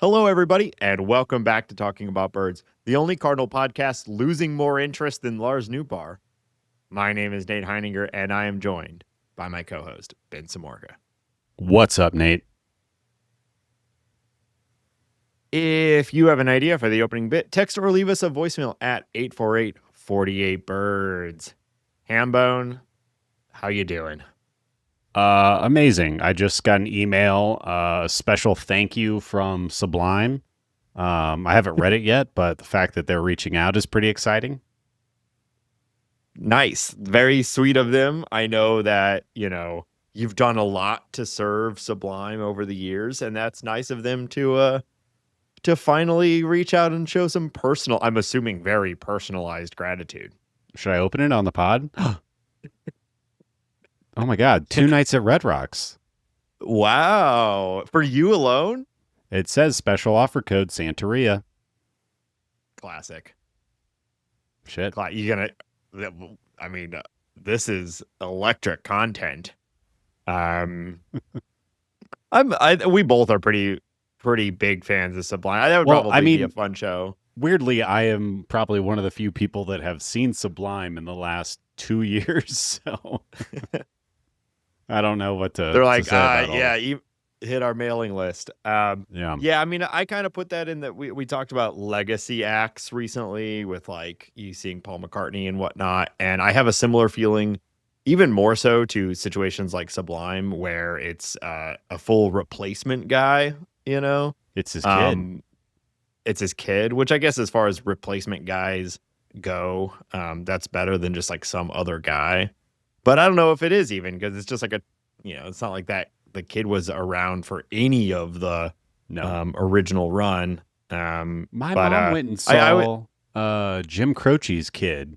Hello, everybody, and welcome back to Talking About Birds, the only Cardinal podcast losing more interest than Lars Newbar. My name is Nate Heininger, and I am joined by my co-host, Ben Samorka. What's up, Nate? If you have an idea for the opening bit, text or leave us a voicemail at 848-48-BIRDS. Hambone, how you doing? Amazing. I just got an email, a special thank you from Sublime. I haven't read it yet, but the fact that they're reaching out is pretty exciting. Nice. Very sweet of them. I know that, you've done a lot to serve Sublime over the years, and that's nice of them to finally reach out and show some personal, I'm assuming very personalized gratitude. Should I open it on the pod? Oh my God, 2 nights at Red Rocks. Wow. For you alone? It says special offer code Santeria. Classic. Shit. This is electric content. We both are pretty big fans of Sublime. That would probably be a fun show. Weirdly, I am probably one of the few people that have seen Sublime in the last 2 years, so I don't know what to. They're like, to say about you hit our mailing list. I kind of put that in that we talked about legacy acts recently with like you seeing Paul McCartney and whatnot, and I have a similar feeling, even more so to situations like Sublime where it's a full replacement guy. It's his kid. It's his kid, which I guess as far as replacement guys go, that's better than just like some other guy. But I don't know if it is even because it's just like it's not like that the kid was around for any of the original run. My mom went and saw Jim Croce's kid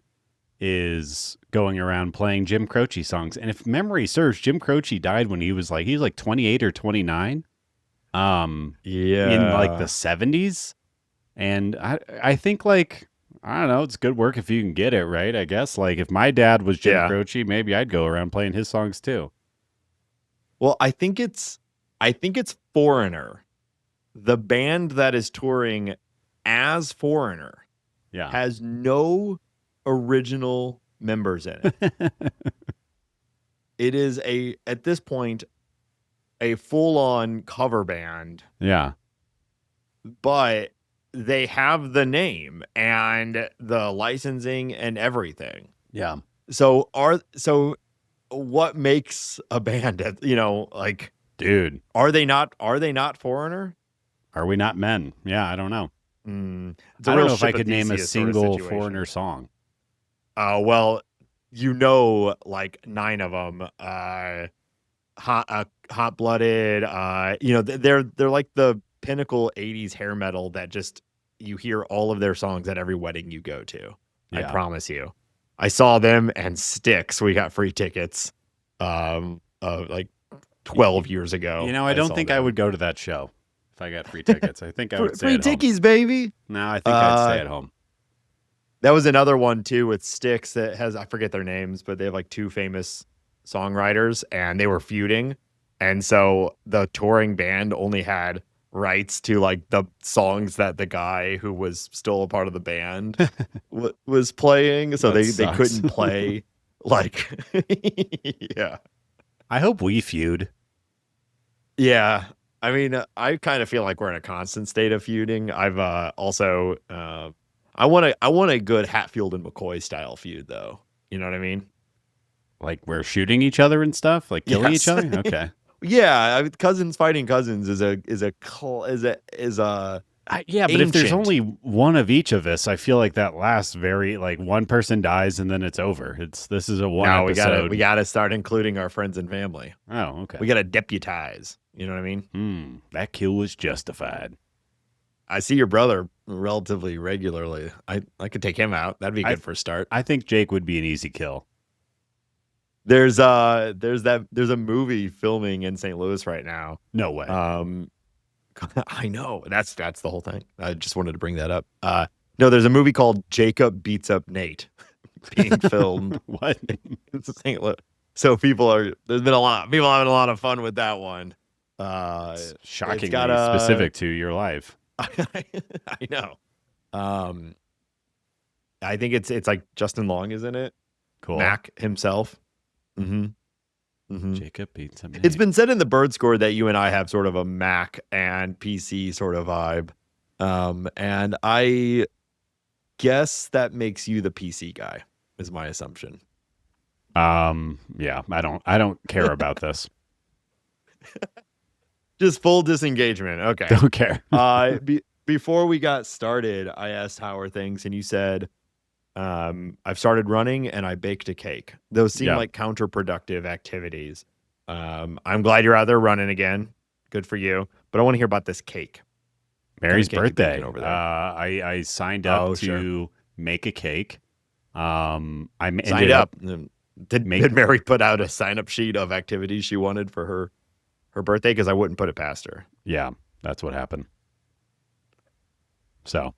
is going around playing Jim Croce songs. And if memory serves, Jim Croce died when he was like 28 or 29. In like the 70s. And I think I don't know, it's good work if you can get it, right? I guess like if my dad was Jim Croce, maybe I'd go around playing his songs too. Well, I think it's Foreigner. The band that is touring as Foreigner has no original members in it. It is at this point a full-on cover band. Yeah. But they have the name and the licensing and everything. Yeah. So what makes a band, dude, are they not Foreigner? Are we not men? Yeah, I don't know. I don't know if I could name a single Foreigner song. Well, like 9 of them. Hot Blooded. They're like the pinnacle 80s hair metal that just you hear all of their songs at every wedding you go to. Yeah. I promise you. I saw them and Styx. We got free tickets like 12 years ago. I don't think I would go to that show if I got free tickets. I think I would stay free at tickies, home. Baby. No, I think I'd stay at home. That was another one too with Styx that has, I forget their names, but they have like 2 famous songwriters and they were feuding. And so the touring band only had rights to like the songs that the guy who was still a part of the band was playing. So they couldn't play like, yeah. I hope we feud. Yeah. I mean, I kind of feel like we're in a constant state of feuding. I've also, I want a good Hatfield and McCoy style feud though. You know what I mean? Like we're shooting each other and stuff, like killing each other. Okay. Yeah, cousins fighting cousins is a yeah, but if there's only one of each of us, I feel like that lasts very like one person dies and then it's over. This is a one episode. We gotta start including our friends and family. Oh, okay. We gotta deputize. You know what I mean? That kill was justified. I see your brother relatively regularly. I could take him out. That'd be good for a start. I think Jake would be an easy kill. There's a movie filming in St. Louis right now. No way. I know. That's the whole thing. I just wanted to bring that up. No, there's a movie called Jacob Beats Up Nate being filmed. What? In St. Louis. So there's been a lot of people having a lot of fun with that one. It's shockingly specific to your life. I know. I think it's like Justin Long, isn't it? Cool. Mac himself. Mm-hmm. Mm-hmm. Jacob beats him. It's been said in the Bird Score that you and I have sort of a Mac and PC sort of vibe. And I guess that makes you the PC guy, is my assumption. Yeah, I don't care about this. Just full disengagement. Okay. Don't care. Before we got started, I asked how are things, and you said, I've started running and I baked a cake. Those seem like counterproductive activities. I'm glad you're out there running again. Good for you. But I want to hear about this cake. Mary's birthday. Over there? I signed up to make a cake. I signed up. Did Mary put out a sign-up sheet of activities she wanted for her birthday? Because I wouldn't put it past her. Yeah, that's what happened. So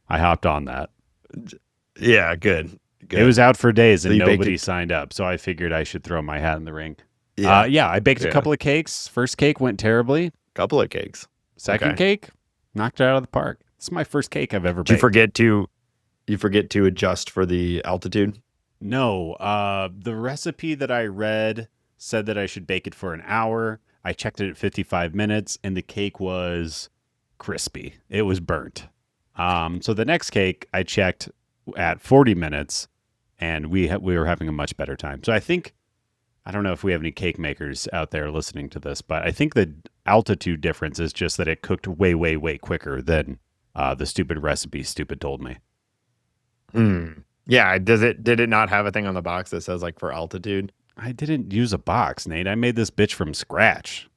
I hopped on that. Yeah, good. It was out for days and nobody signed up. So I figured I should throw my hat in the ring. Yeah, I baked a couple of cakes. First cake went terribly. Couple of cakes. Second cake, knocked it out of the park. It's my first cake I've ever baked. You forget to adjust for the altitude? No. The recipe that I read said that I should bake it for an hour. I checked it at 55 minutes and the cake was crispy. It was burnt. So the next cake I checked at 40 minutes and we were having a much better time. So I don't know if we have any cake makers out there listening to this, but I think the altitude difference is just that it cooked way, way, way quicker than the stupid recipe Stupid told me. Yeah. Did it not have a thing on the box that says like for altitude? I didn't use a box, Nate. I made this bitch from scratch.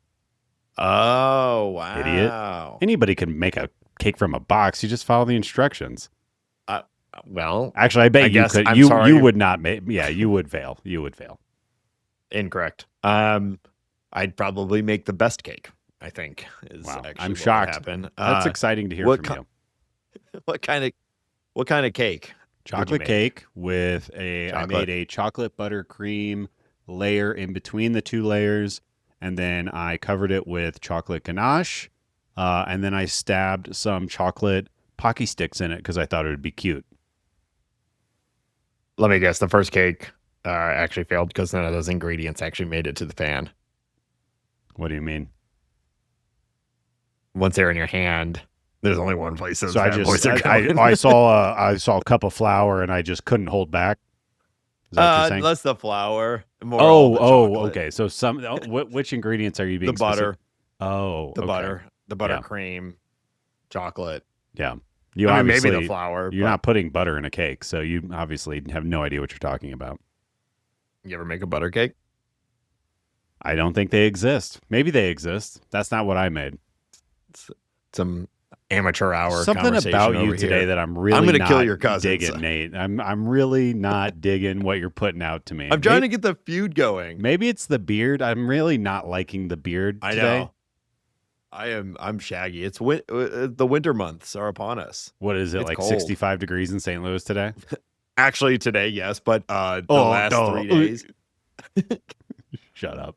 Oh, wow. Idiot. Anybody can make a cake from a box. You just follow the instructions. Well, actually, I bet you could. You would not make. Yeah, you would fail. You would fail. Incorrect. I'd probably make the best cake. I think is actually I'm shocked. That's exciting to hear from you. What kind of cake? Chocolate cake with I made a chocolate buttercream layer in between the two layers, and then I covered it with chocolate ganache, and then I stabbed some chocolate Pocky Sticks in it because I thought it would be cute. Let me guess. The first cake actually failed because none of those ingredients actually made it to the pan. What do you mean? Once they're in your hand, there's only one place. So I saw a cup of flour and I just couldn't hold back. Is that what you're saying? Less the flour. Okay. So which ingredients are you being? The butter. The butter cream, chocolate. Yeah. Maybe the flour. You're not putting butter in a cake, so you obviously have no idea what you're talking about. You ever make a butter cake? I don't think they exist. Maybe they exist. That's not what I made. Some amateur hour. Something about you today here that I'm going to kill your cousins. Digging, Nate. I'm really not digging what you're putting out to me. I'm trying to get the feud going. Maybe it's the beard. I'm really not liking the beard today. I know. I'm shaggy. It's the winter months are upon us. What is it, it's like cold. 65 degrees in St. Louis today? Actually, today, yes, but the last 3 days. Shut up.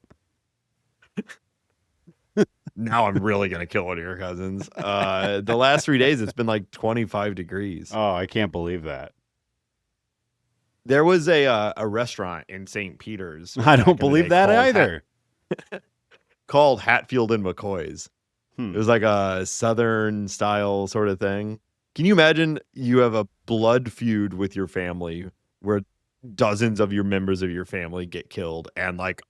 Now I'm really gonna kill one of your cousins. The last 3 days, it's been like 25 degrees. Oh, I can't believe that. There was a restaurant in St. Peter's. I don't believe that either. Called Hatfield and McCoy's. It was like a Southern style sort of thing. Can you imagine you have a blood feud with your family where dozens of your members of your family get killed, and like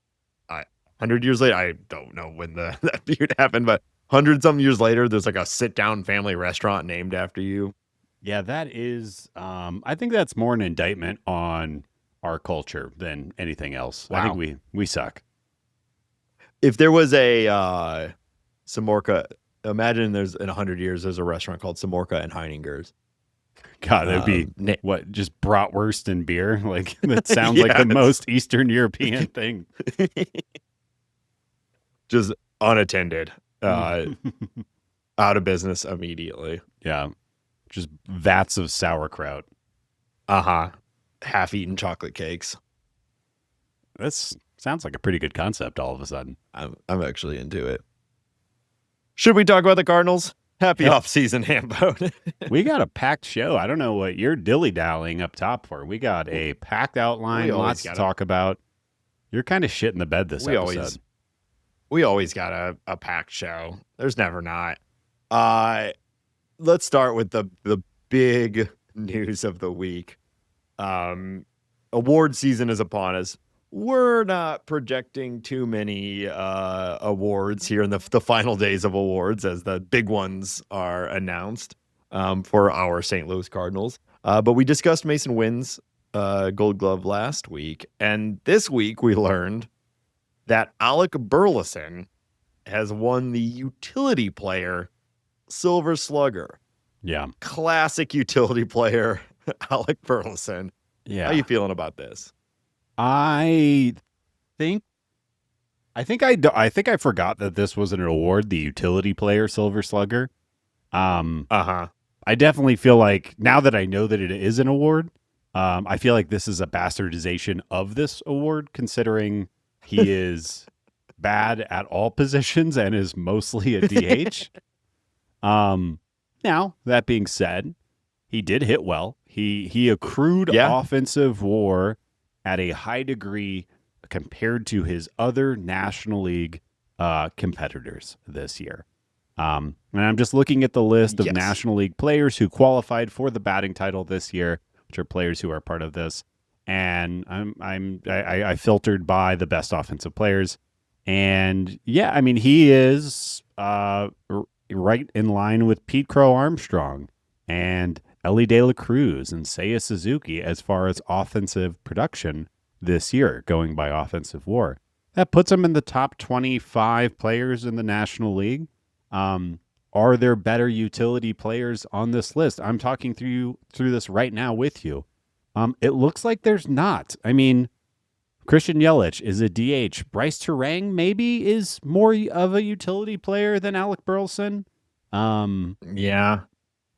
100 years later, I don't know when that feud happened, but 100-something years later, there's like a sit-down family restaurant named after you. Yeah, that is. I think that's more an indictment on our culture than anything else. Wow. I think we suck. If there was a Samorka, imagine there's in 100 years there's a restaurant called Samorka and Heinenger's. God, that'd be what, just bratwurst and beer? Like that sounds like the most Eastern European thing. Just unattended, out of business immediately. Yeah, just vats of sauerkraut. Half-eaten chocolate cakes. This sounds like a pretty good concept. All of a sudden, I'm actually into it. Should we talk about the Cardinals? Happy offseason, Hambo. We got a packed show. I don't know what you're dilly-dallying up top for. We got a packed outline, lots to talk about. You're kind of shit in the bed this episode. We always got a packed show. There's never not. Let's start with the big news of the week. Award season is upon us. We're not projecting too many awards here in the final days of awards as the big ones are announced for our St. Louis Cardinals. But we discussed Mason Wynn's Gold Glove last week. And this week we learned that Alec Burleson has won the utility player Silver Slugger. Yeah. Classic utility player, Alec Burleson. Yeah. How you feeling about this? I think I forgot that this was an award, the utility player Silver Slugger. I definitely feel like now that I know that it is an award, I feel like this is a bastardization of this award, considering he is bad at all positions and is mostly a DH. Now, that being said, he did hit well. He accrued offensive WAR at a high degree compared to his other National League competitors this year. And I'm just looking at the list of National League players who qualified for the batting title this year, which are players who are part of this. And I filtered by the best offensive players. And yeah, I mean, he is right in line with Pete Crow Armstrong and Ellie De La Cruz and Seiya Suzuki as far as offensive production this year, going by offensive WAR. That puts him in the top 25 players in the National League. Are there better utility players on this list? I'm talking through this right now with you. It looks like there's not. I mean, Christian Yelich is a DH. Bryce Terang maybe is more of a utility player than Alec Burleson. Yeah.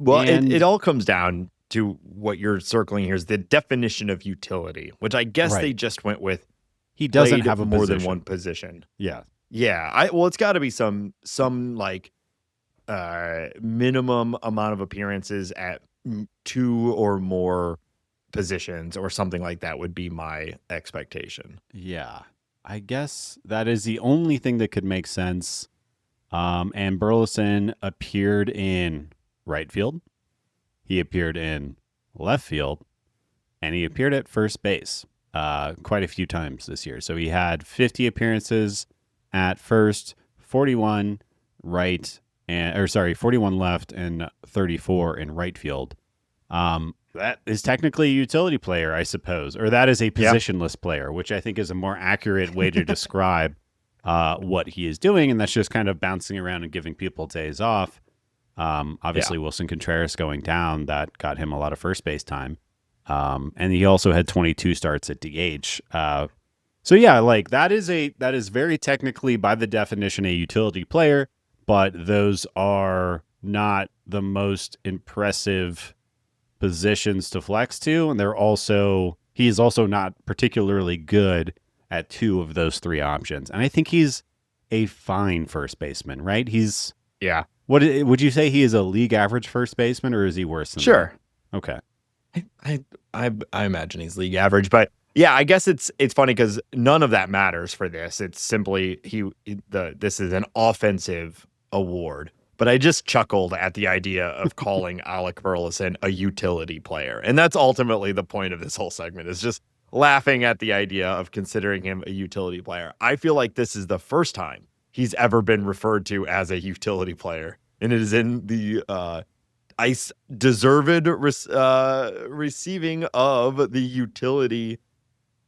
Well, it all comes down to what you're circling here is the definition of utility, which I guess they just went with. He doesn't have more than one position. Yeah. Yeah. It's got to be some like minimum amount of appearances at 2 or more positions or something like that would be my expectation. Yeah. I guess that is the only thing that could make sense. And Burleson appeared in right field. He appeared in left field, and he appeared at first base quite a few times this year. So he had 50 appearances at first, 41 41 left and 34 in right field. That is technically a utility player, I suppose, or that is a positionless player, which I think is a more accurate way to describe what he is doing. And that's just kind of bouncing around and giving people days off. Obviously, Wilson Contreras going down, that got him a lot of first base time. And he also had 22 starts at DH. So yeah, like that is very technically by the definition a utility player, but those are not the most impressive positions to flex to. And he is also not particularly good at 2 of those 3 options. And I think he's a fine first baseman, right? What would you say he is a league average first baseman, or is he worse than that? Okay. I imagine he's league average, but yeah, I guess it's funny because none of that matters for this. It's simply this is an offensive award. But I just chuckled at the idea of calling Alec Burleson a utility player. And that's ultimately the point of this whole segment, is just laughing at the idea of considering him a utility player. I feel like this is the first time he's ever been referred to as a utility player. And it is in the ICE deserved receiving of the utility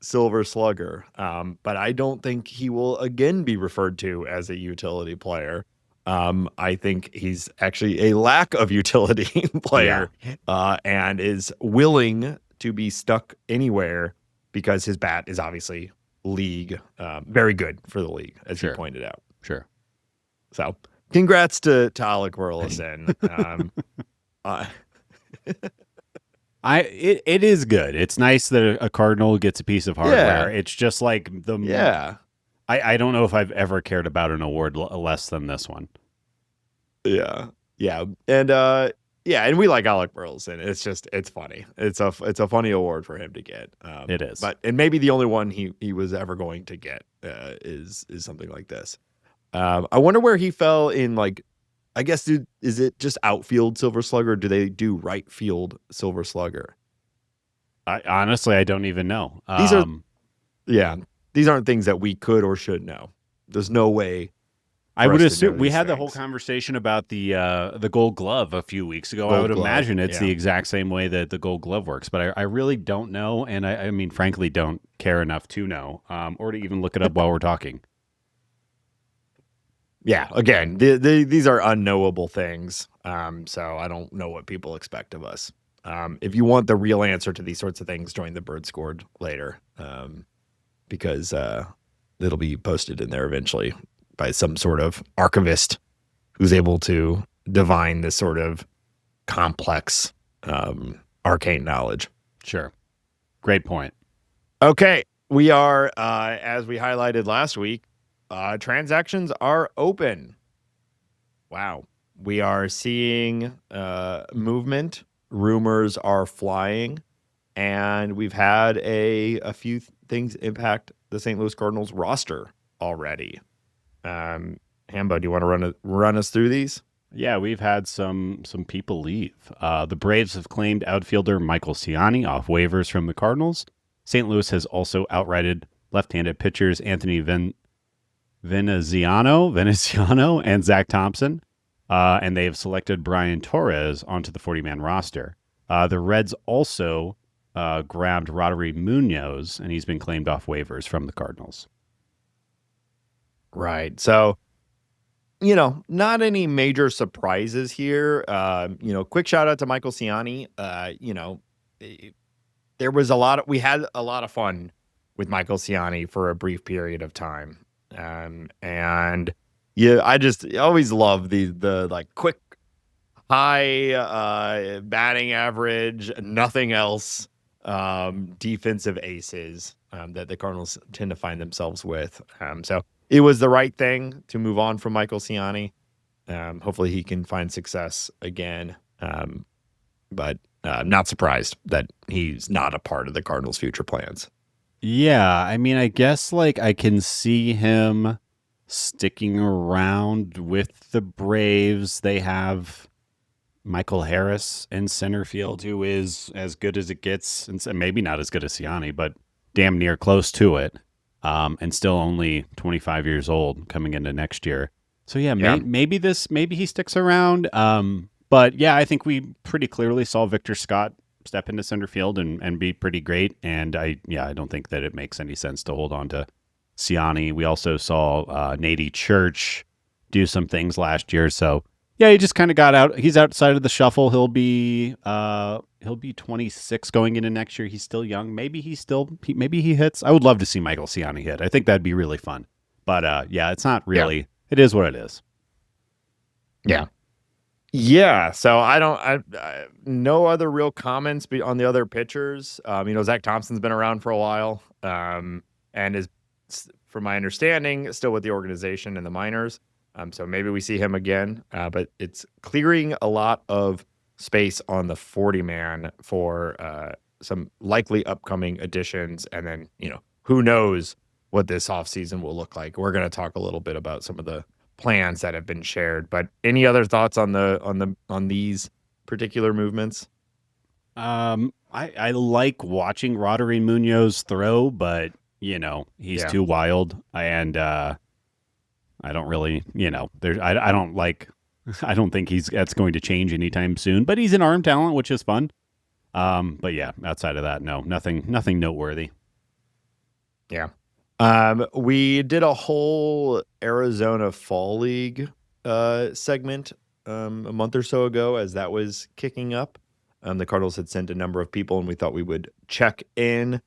Silver Slugger. But I don't think he will again be referred to as a utility player. I think he's actually a lack of utility player and is willing to be stuck anywhere because his bat is obviously league, very good for the league, as you pointed out. Sure. So congrats to Alec Burleson. It is good. It's nice that a Cardinal gets a piece of hardware. Yeah. It's just like I don't know if I've ever cared about an award less than this one. Yeah. Yeah. And and we like Alec Burleson. It's funny. It's a funny award for him to get. It is. And maybe the only one he was ever going to get is something like this. I wonder where he fell in, like, I guess, is it just outfield Silver Slugger, or do they do right field Silver Slugger? I don't even know. These aren't things that we could or should know. There's no way. I would assume we had the whole conversation about the Gold Glove a few weeks ago. I would imagine it's the exact same way that the Gold Glove works, but I really don't know, and I mean, frankly, don't care enough to know or to even look it up while we're talking. Yeah, again, these are unknowable things, so I don't know what people expect of us. If you want the real answer to these sorts of things, join the Bird Scored later, because it'll be posted in there eventually by some sort of archivist who's able to divine this sort of complex, arcane knowledge. Sure. Great point. Okay, we are, as we highlighted last week, transactions are open. Wow. We are seeing movement. Rumors are flying. And we've had a few things impact the St. Louis Cardinals roster already. Hambo, do you want to run us through these? Yeah, we've had some people leave. The Braves have claimed outfielder Michael Ciani off waivers from the Cardinals. St. Louis has also outrighted left-handed pitchers Anthony Veneziano and Zach Thompson, and they have selected Brian Torres onto the 40-man roster. The Reds also grabbed Roddery Munoz, and he's been claimed off waivers from the Cardinals. Right. So, not any major surprises here. Quick shout out to Michael Ciani. There was we had a lot of fun with Michael Ciani for a brief period of time. I always love the like quick, high batting average, nothing else, defensive aces that the Cardinals tend to find themselves with. So it was the right thing to move on from Michael Ciani. Hopefully he can find success again. But not surprised that he's not a part of the Cardinals' future plans. Yeah, I mean, I guess I can see him sticking around with the Braves. They have Michael Harris in center field, who is as good as it gets, and maybe not as good as Ciani, but damn near close to it, and still only 25 years old coming into next year. So maybe he sticks around. But yeah, I think we pretty clearly saw Victor Scott step into center field and be pretty great. And I don't think that it makes any sense to hold on to Ciani. We also saw Nady Church do some things last year. So yeah, he just kind of got out. He's outside of the shuffle. He'll be 26 going into next year. He's still young. Maybe he hits. I would love to see Michael Ciani hit. I think that'd be really fun. But it's not really. Yeah. It is what it is. Yeah. Yeah, so I no other real comments on the other pitchers. Zach Thompson's been around for a while, and is, from my understanding, still with the organization in the minors. So maybe we see him again, but it's clearing a lot of space on the 40-man for some likely upcoming additions, and then who knows what this offseason will look like. We're going to talk a little bit about some of the plans that have been shared, but any other thoughts on these particular movements? I like watching Roddery Munoz throw, but he's too wild, and I don't really, I don't think that's going to change anytime soon, but he's an arm talent, which is fun. But yeah, outside of that, no, nothing noteworthy. Yeah. We did a whole Arizona Fall League segment a month or so ago as that was kicking up. The Cardinals had sent a number of people, and we thought we would check in.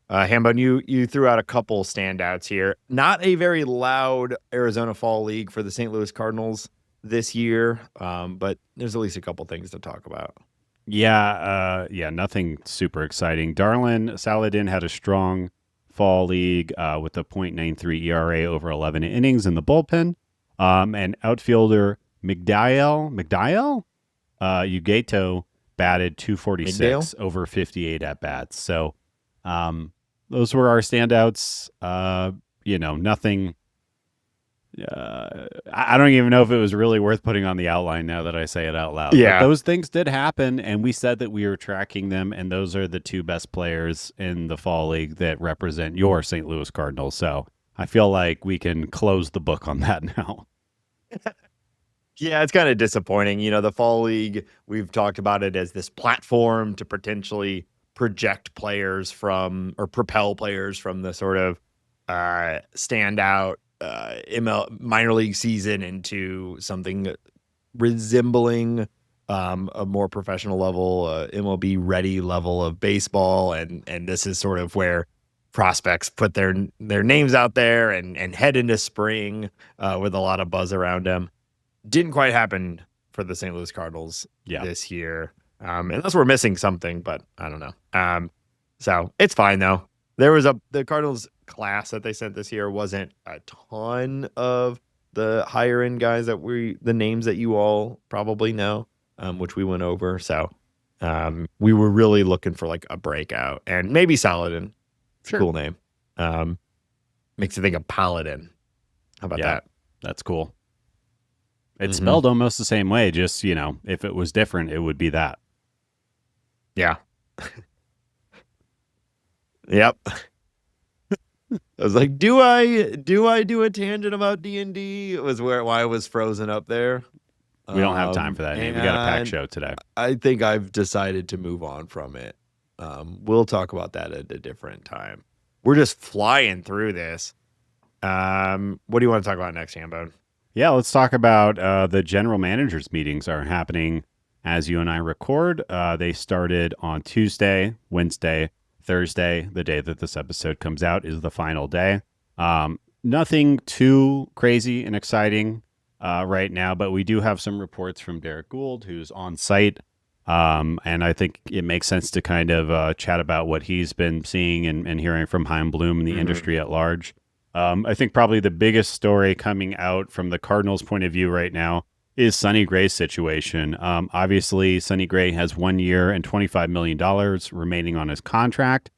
Hambo, you threw out a couple standouts here. Not a very loud Arizona Fall League for the St. Louis Cardinals this year, but there's at least a couple things to talk about. Yeah, nothing super exciting. Darlin Saladin had a strong Fall League with a .93 ERA over 11 innings in the bullpen. And outfielder Ugato batted 246 over 58 at bats. So those were our standouts. Nothing. I don't even know if it was really worth putting on the outline now that I say it out loud. Yeah. But those things did happen, and we said that we were tracking them, and those are the two best players in the Fall League that represent your St. Louis Cardinals. So I feel like we can close the book on that now. Yeah, it's kind of disappointing. The Fall League, we've talked about it as this platform to potentially project players from, or propel players from the sort of standout minor league season into something resembling a more professional level, MLB ready level of baseball. And this is sort of where prospects put their names out there and head into spring with a lot of buzz around them. Didn't quite happen for the St. Louis Cardinals this year. Unless we're missing something, but I don't know. So it's fine though. The Cardinals class that they sent this year wasn't a ton of the higher end guys the names that you all probably know, which we went over. So we were really looking for like a breakout, and maybe Saladin. It's a cool name. Makes you think of Paladin. How about that? That's cool. It's spelled almost the same way. Just, if it was different, it would be that. Yeah. Yep. I was like, do I do a tangent about D&D? It was why I was frozen up there. We don't have time for that. We got a packed show today. I think I've decided to move on from it. We'll talk about that at a different time. We're just flying through this. What do you want to talk about next, Hambone? Yeah, let's talk about the general managers meetings are happening as you and I record. They started on Tuesday, Wednesday, Thursday. The day that this episode comes out is the final day. Nothing too crazy and exciting right now, but we do have some reports from Derek Gould, who's on site. And I think it makes sense to kind of chat about what he's been seeing and hearing from Chaim Bloom and the industry at large. I think probably the biggest story coming out from the Cardinals' point of view right now is Sonny Gray's situation. Obviously, Sonny Gray has 1 year and $25 million remaining on his contract.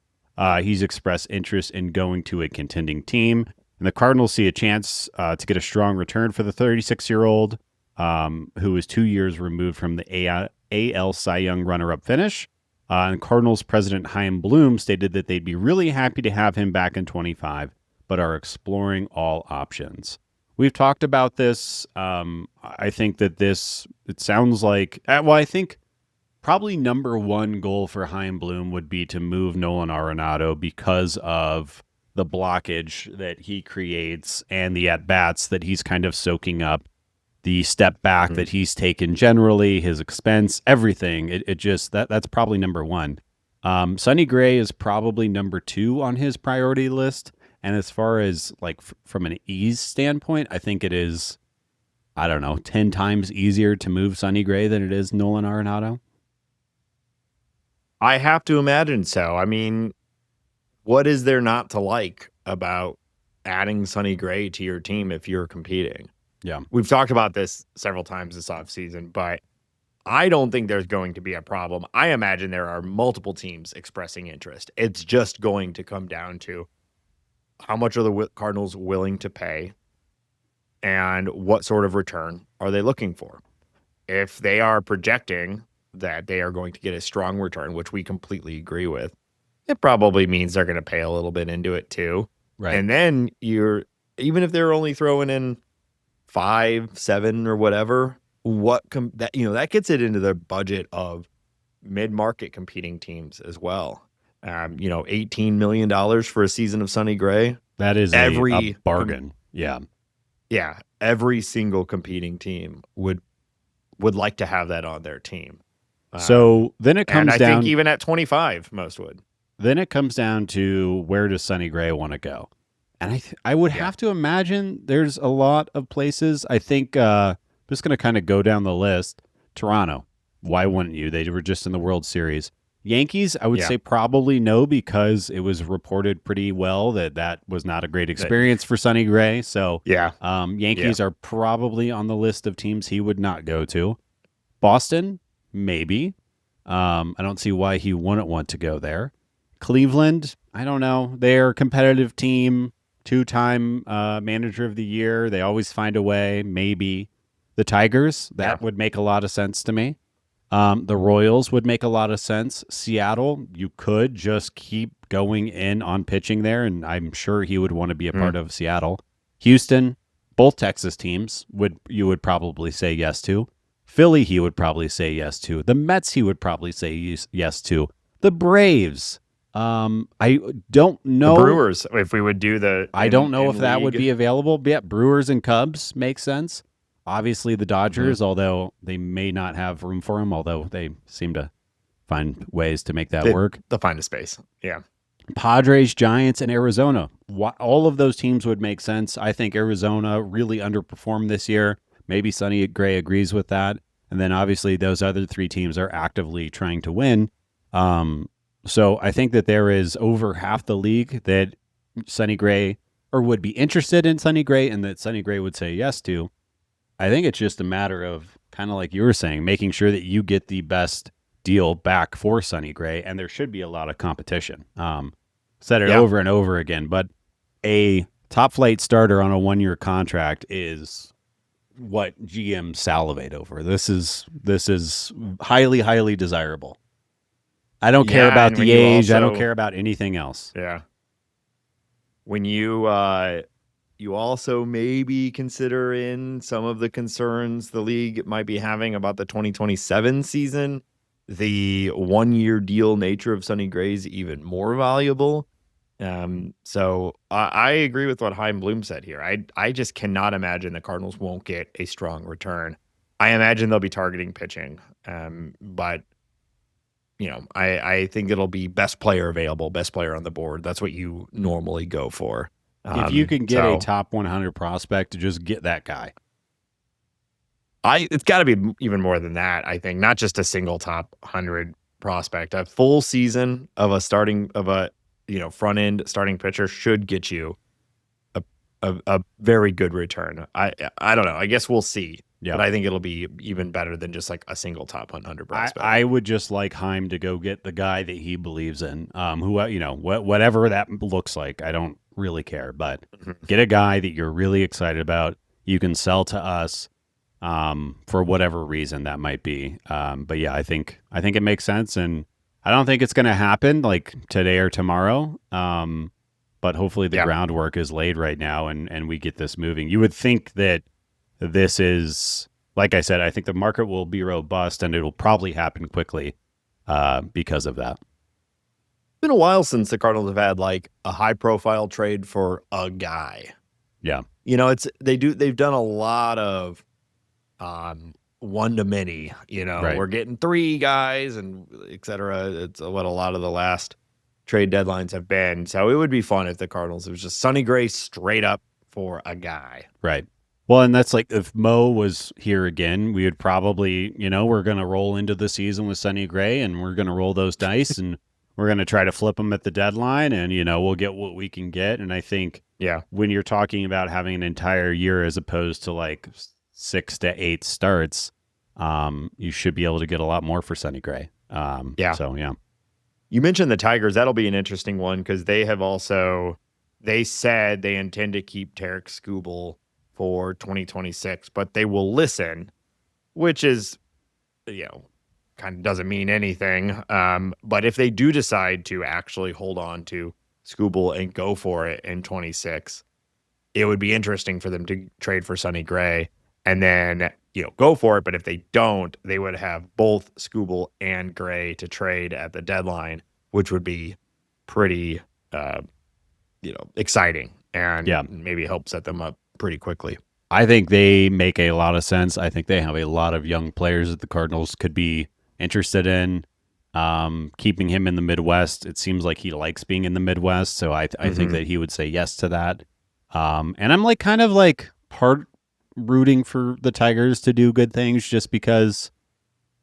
He's expressed interest in going to a contending team, and the Cardinals see a chance to get a strong return for the 36-year-old, who is 2 years removed from the AL Cy Young runner-up finish. And Cardinals president Chaim Bloom stated that they'd be really happy to have him back in 25, but are exploring all options. We've talked about this. I think that it sounds like, I think probably number one goal for Chaim Bloom would be to move Nolan Arenado because of the blockage that he creates and the at-bats that he's kind of soaking up, the step back that he's taken generally, his expense, everything. It just, that's probably number one. Sonny Gray is probably number two on his priority list. And as far as like from an ease standpoint, I think it is, 10 times easier to move Sonny Gray than it is Nolan Arenado. I have to imagine so. I mean, what is there not to like about adding Sonny Gray to your team if you're competing? Yeah. We've talked about this several times this offseason, but I don't think there's going to be a problem. I imagine there are multiple teams expressing interest. It's just going to come down to how much are the Cardinals willing to pay and what sort of return are they looking for? If they are projecting that they are going to get a strong return, which we completely agree with, it probably means they're going to pay a little bit into it too. Right. And then even if they're only throwing in 5, 7 or whatever, that gets it into the budget of mid-market competing teams as well. $18 million for a season of Sonny Gray. That is a bargain. Yeah. Every single competing team would like to have that on their team. So then it comes down. I think even at 25, most would. Then it comes down to where does Sonny Gray want to go? And I would have to imagine there's a lot of places. I think just going to kind of go down the list. Toronto. Why wouldn't you? They were just in the World Series. Yankees, I would say probably no, because it was reported pretty well that was not a great experience for Sonny Gray. So Yankees are probably on the list of teams he would not go to. Boston, maybe. I don't see why he wouldn't want to go there. Cleveland, I don't know. They're a competitive team, 2-time manager of the year. They always find a way, maybe. The Tigers, that would make a lot of sense to me. The Royals would make a lot of sense. Seattle, you could just keep going in on pitching there, and I'm sure he would want to be a part of Seattle. Houston, both Texas teams you would probably say yes to. Philly, he would probably say yes to. The Mets, he would probably say yes to. The Braves, I don't know. The Brewers, if we would do I don't know if that would be available. But yeah, Brewers and Cubs makes sense. Obviously, the Dodgers, although they may not have room for him, although they seem to find ways to make that work. They'll find a space. Yeah. Padres, Giants, and Arizona. All of those teams would make sense. I think Arizona really underperformed this year. Maybe Sonny Gray agrees with that. And then obviously those other 3 teams are actively trying to win. So I think that there is over half the league that Sonny Gray or would be interested in Sonny Gray and that Sonny Gray would say yes to. I think it's just a matter of, kind of like you were saying, making sure that you get the best deal back for Sonny Gray, and there should be a lot of competition. Said it over and over again, but a top flight starter on a 1-year contract is what GM salivate over. This is highly, highly desirable. I don't care about the age. I don't care about anything else. Yeah. When you also maybe consider in some of the concerns the league might be having about the 2027 season, the 1-year deal nature of Sonny Gray is even more valuable. So I agree with what Chaim Bloom said here. I just cannot imagine the Cardinals won't get a strong return. I imagine they'll be targeting pitching, but I think it'll be best player available, best player on the board. That's what you normally go for. If you can get a top 100 prospect, to just get that guy. It's got to be even more than that, I think. Not just a single top 100 prospect. A full season of a front end starting pitcher should get you a very good return. I don't know. I guess we'll see. Yeah. But I think it'll be even better than just like a single top 100 prospect. I would just like Chaim to go get the guy that he believes in. Whatever that looks like, I don't really care. But get a guy that you're really excited about. You can sell to us for whatever reason that might be. But yeah, I think it makes sense, and I don't think it's going to happen like today or tomorrow. But hopefully the groundwork is laid right now, and we get this moving. You would think that this is, like I said, I think the market will be robust, and it'll probably happen quickly because of that. It's been a while since the Cardinals have had like a high profile trade for a guy. Yeah. They've done a lot of one to many, right. We're getting 3 guys and et cetera. It's what a lot of the last trade deadlines have been. So it would be fun if the Cardinals, it was just Sonny Gray straight up for a guy. Right. Well, and that's like if Mo was here again, we would probably, we're going to roll into the season with Sonny Gray, and we're going to roll those dice, and we're going to try to flip them at the deadline, and, we'll get what we can get. And I think when you're talking about having an entire year as opposed to like 6 to 8 starts, you should be able to get a lot more for Sonny Gray. So, yeah. You mentioned the Tigers. That'll be an interesting one because they said they intend to keep Tarek Skubal for 2026, but they will listen, which is, kind of doesn't mean anything. But if they do decide to actually hold on to Skubal and go for it in 26, it would be interesting for them to trade for Sonny Gray and then, go for it. But if they don't, they would have both Skubal and Gray to trade at the deadline, which would be pretty, exciting and maybe help set them up pretty quickly. I think they make a lot of sense. I think they have a lot of young players that the Cardinals could be interested in. Keeping him in the Midwest, it seems like he likes being in the Midwest, so I think that he would say yes to that. And I'm kind of part rooting for the Tigers to do good things just because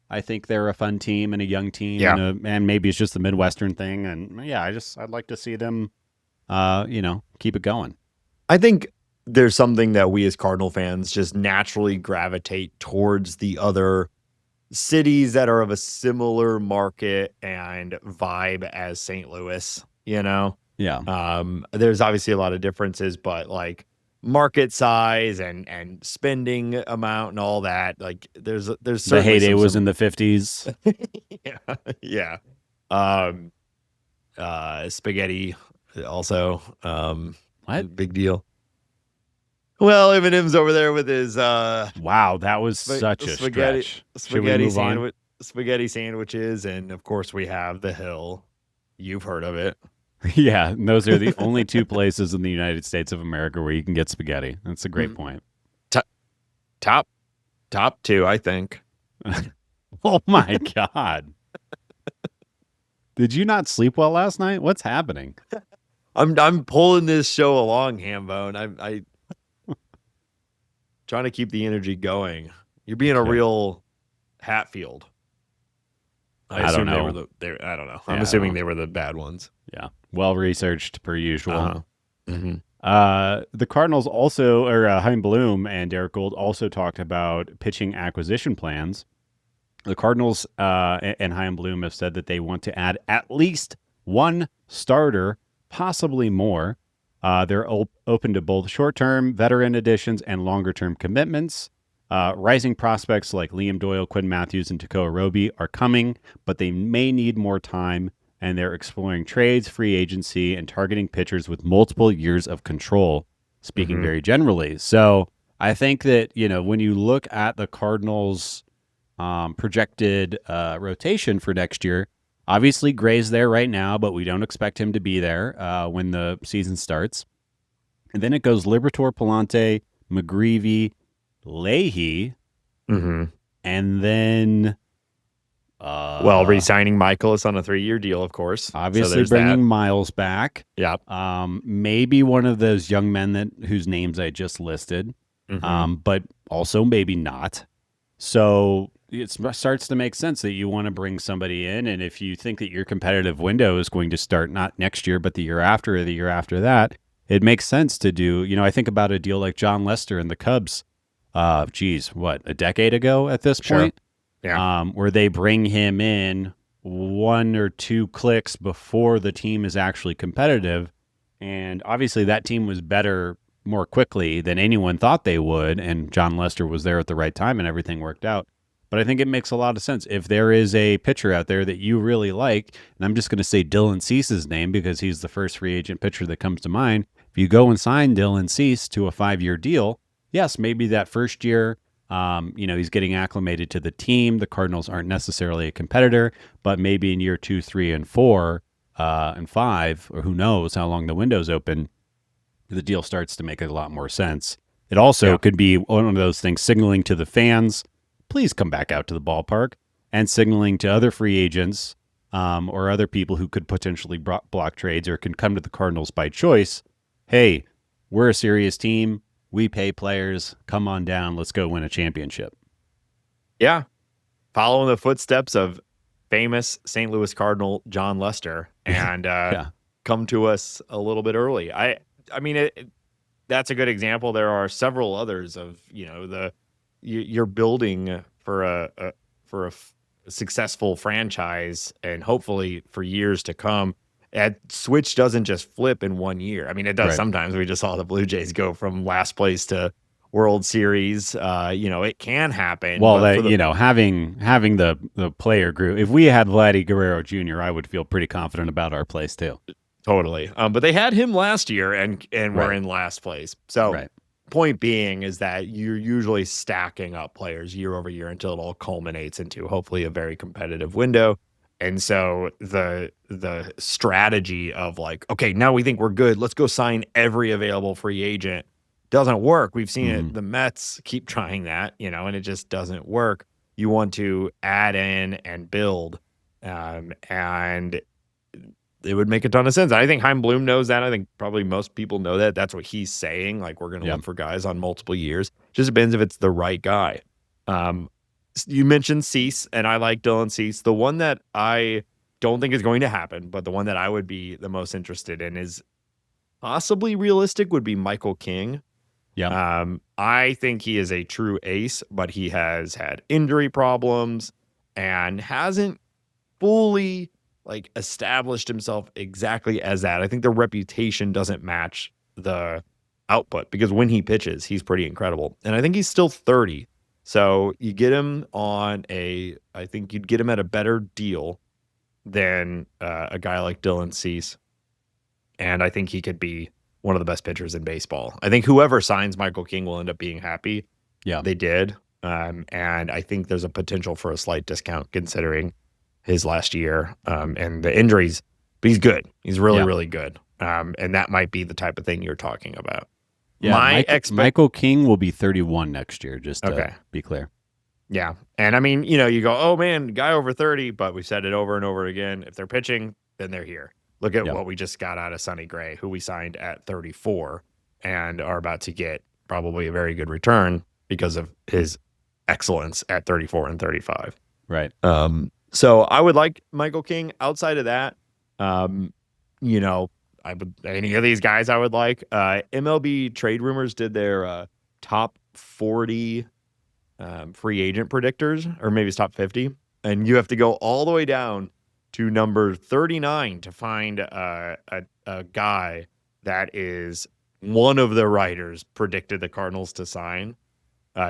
I think they're a fun team and a young team, Yeah. and maybe it's just the Midwestern thing. And yeah, I'd like to see them, keep it going. I think there's something that we as Cardinal fans just naturally gravitate towards the other cities that are of a similar market and vibe as St. Louis, Yeah. There's obviously a lot of differences, but like market size and spending amount and all that, like there's The certainly heyday was in the 50s. yeah. Spaghetti also, What? big deal. Well, Eminem's over there with his Wow, that was such a stretch. Spaghetti sandwiches, and of course we have the Hill. You've heard of it. Yeah, and those are the only two places in the United States of America where you can get spaghetti. That's a great point. Top two, I think. Oh my God. Did you not sleep well last night? What's happening? I'm pulling this show along, Hambone. I trying to keep the energy going. You're being a real Hatfield. I don't know. I don't know. I'm assuming they were the bad ones. Yeah. Well researched per usual. Mm-hmm. The Cardinals also, or Chaim Bloom and Derek Gould also talked about pitching acquisition plans. The Cardinals and Chaim Bloom have said that they want to add at least one starter, possibly more. They're open to both short-term veteran additions and longer-term commitments. Rising prospects like Liam Doyle, Quinn Matthews, and Tekoa Roby are coming, but they may need more time, and they're exploring trades, free agency, and targeting pitchers with multiple years of control, speaking very generally. So I think that, when you look at the Cardinals' projected rotation for next year, obviously Gray's there right now, but we don't expect him to be there when the season starts. And then it goes Liberatore, Palante, McGreevy, Leahy, and then re-signing Michaelis on a 3-year deal, of course. Obviously, so bringing Miles back. Yep. Maybe one of those young men whose names I just listed, but also maybe not. So it starts to make sense that you want to bring somebody in, and if you think that your competitive window is going to start not next year, but the year after or the year after that, it makes sense to do. I think about a deal like John Lester and the Cubs. A decade ago at this point? Yeah. Where they bring him in 1 or 2 clicks before the team is actually competitive. And obviously that team was better more quickly than anyone thought they would. And John Lester was there at the right time and everything worked out. But I think it makes a lot of sense. If there is a pitcher out there that you really like, and I'm just going to say Dylan Cease's name because he's the first free agent pitcher that comes to mind. If you go and sign Dylan Cease to a 5-year deal, yes, maybe that first year, he's getting acclimated to the team. The Cardinals aren't necessarily a competitor, but maybe in year 2, 3, and 4, and 5, or who knows how long the window's open, the deal starts to make a lot more sense. It also could be one of those things signaling to the fans, please come back out to the ballpark, and signaling to other free agents or other people who could potentially block trades or can come to the Cardinals by choice. Hey, we're a serious team. We pay players. Come on down. Let's go win a championship. Yeah. Following the footsteps of famous St. Louis Cardinal John Lester and come to us a little bit early. I mean, that's a good example. There are several others of, you're building for a successful franchise and hopefully for years to come. That switch doesn't just flip in 1 year. I mean, it does sometimes. We just saw the Blue Jays go from last place to World Series. It can happen. Well, having the player group. If we had Vladdy Guerrero Jr., I would feel pretty confident about our place too. Totally. But they had him last year and were in last place. So point being is that you're usually stacking up players year over year until it all culminates into hopefully a very competitive window. And so the strategy of like, okay, now we think we're good. Let's go sign every available free agent doesn't work. We've seen it. The Mets keep trying that, and it just doesn't work. You want to add in and build, and it would make a ton of sense. I think Chaim Bloom knows that. I think probably most people know that. That's what he's saying. Like, we're going to look for guys on multiple years. Just depends if it's the right guy. you mentioned Cease, and I like Dylan Cease. The one that I don't think is going to happen, but the one that I would be the most interested in is possibly realistic would be Michael King. Yeah. I think he is a true ace, but he has had injury problems and hasn't fully like established himself exactly as that. I think the reputation doesn't match the output because when he pitches, he's pretty incredible. And I think he's still 30. So you get him I think you'd get him at a better deal than a guy like Dylan Cease. And I think he could be one of the best pitchers in baseball. I think whoever signs Michael King will end up being happy. Yeah. They did. And I think there's a potential for a slight discount considering his last year and the injuries. But he's good. He's really, really good. And that might be the type of thing you're talking about. Yeah, Michael King will be 31 next year, just to be clear. Yeah. And I mean, you go, oh man, guy over 30, but we've said it over and over again. If they're pitching, then they're here. Look at what we just got out of Sonny Gray, who we signed at 34 and are about to get probably a very good return because of his excellence at 34 and 35. Right. So I would like Michael King. Outside of that, any of these guys I would like. MLB Trade Rumors did their top 40 free agent predictors, or maybe it's top 50. And you have to go all the way down to number 39 to find a guy that is one of the writers predicted the Cardinals to sign.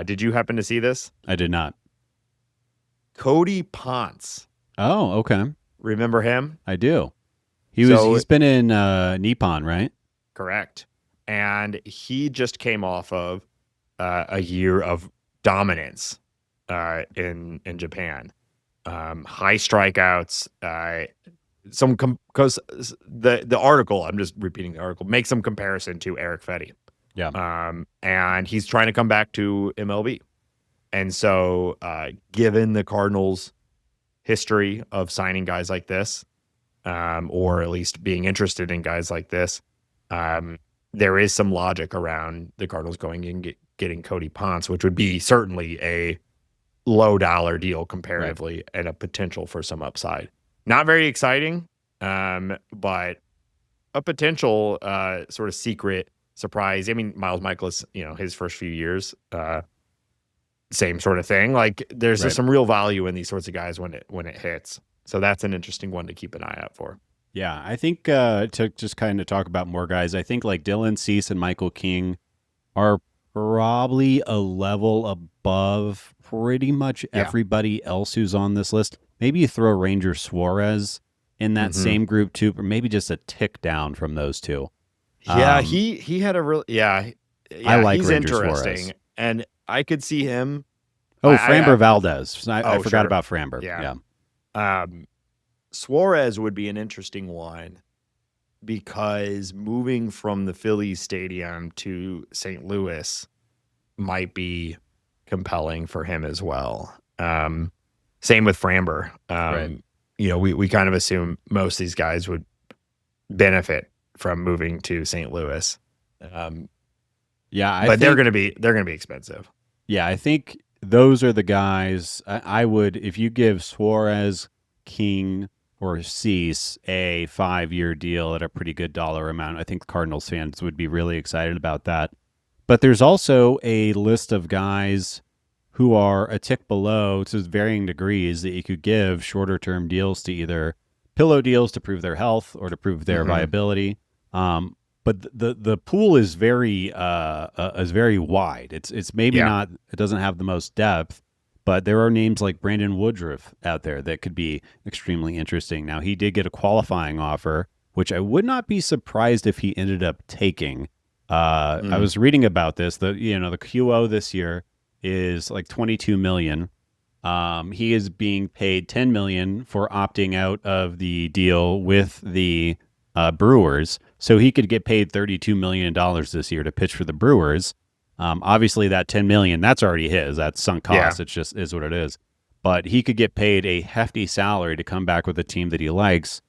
Did you happen to see this? I did not. Cody Ponce. Oh, okay. Remember him? I do. He's been in Nippon, right? Correct. And he just came off of a year of dominance in Japan. High strikeouts. Because the article, I'm just repeating the article, makes some comparison to Eric Fetty. Yeah. And he's trying to come back to MLB. And so, given the Cardinals' history of signing guys like this, or at least being interested in guys like this, there is some logic around the Cardinals going and getting Cody Ponce, which would be certainly a low dollar deal comparatively and a potential for some upside. Not very exciting, but a potential sort of secret surprise. I mean, Miles Michaelis, his first few years, same sort of thing. Like there's just some real value in these sorts of guys when it hits. So that's an interesting one to keep an eye out for. Yeah, I think to just kind of talk about more guys, I think like Dylan Cease and Michael King are probably a level above pretty much everybody else who's on this list. Maybe you throw Ranger Suarez in that same group too, or maybe just a tick down from those two. Yeah, he had a real I like he's Ranger interesting, Suarez. And I could see him. Framber Valdez. I forgot about Framber. Yeah. Suarez would be an interesting one because moving from the Phillies stadium to St. Louis might be compelling for him as well. Same with Framber. We kind of assume most of these guys would benefit from moving to St. Louis. But they're going to be expensive. Yeah, I think those are the guys I would, if you give Suarez, King, or Cease a 5-year deal at a pretty good dollar amount, I think Cardinals fans would be really excited about that. But there's also a list of guys who are a tick below to varying degrees that you could give shorter term deals to, either pillow deals to prove their health or to prove their viability. But the pool is very wide. It's maybe not, it doesn't have the most depth, but there are names like Brandon Woodruff out there that could be extremely interesting. Now, he did get a qualifying offer, which I would not be surprised if he ended up taking. I was reading about this. The QO this year is like $22 million. He is being paid $10 million for opting out of the deal with the Brewers, so he could get paid $32 million this year to pitch for the Brewers. Obviously, that $10 million, that's already his. That's sunk cost. It just is what it is. But he could get paid a hefty salary to come back with a team that he likes,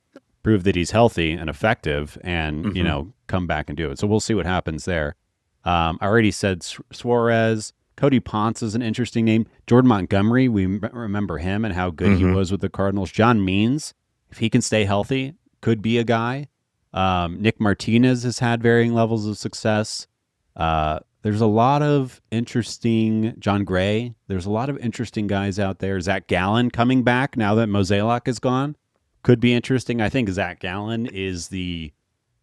prove that he's healthy and effective, and come back and do it. So we'll see what happens there. I already said Suarez. Cody Ponce is an interesting name. Jordan Montgomery, we remember him and how good he was with the Cardinals. John Means, if he can stay healthy, could be a guy. Nick Martinez has had varying levels of success. There's a lot of interesting John Gray. There's a lot of interesting guys out there. Zach Gallen coming back now that Mozeliak is gone could be interesting. I think Zach Gallen is the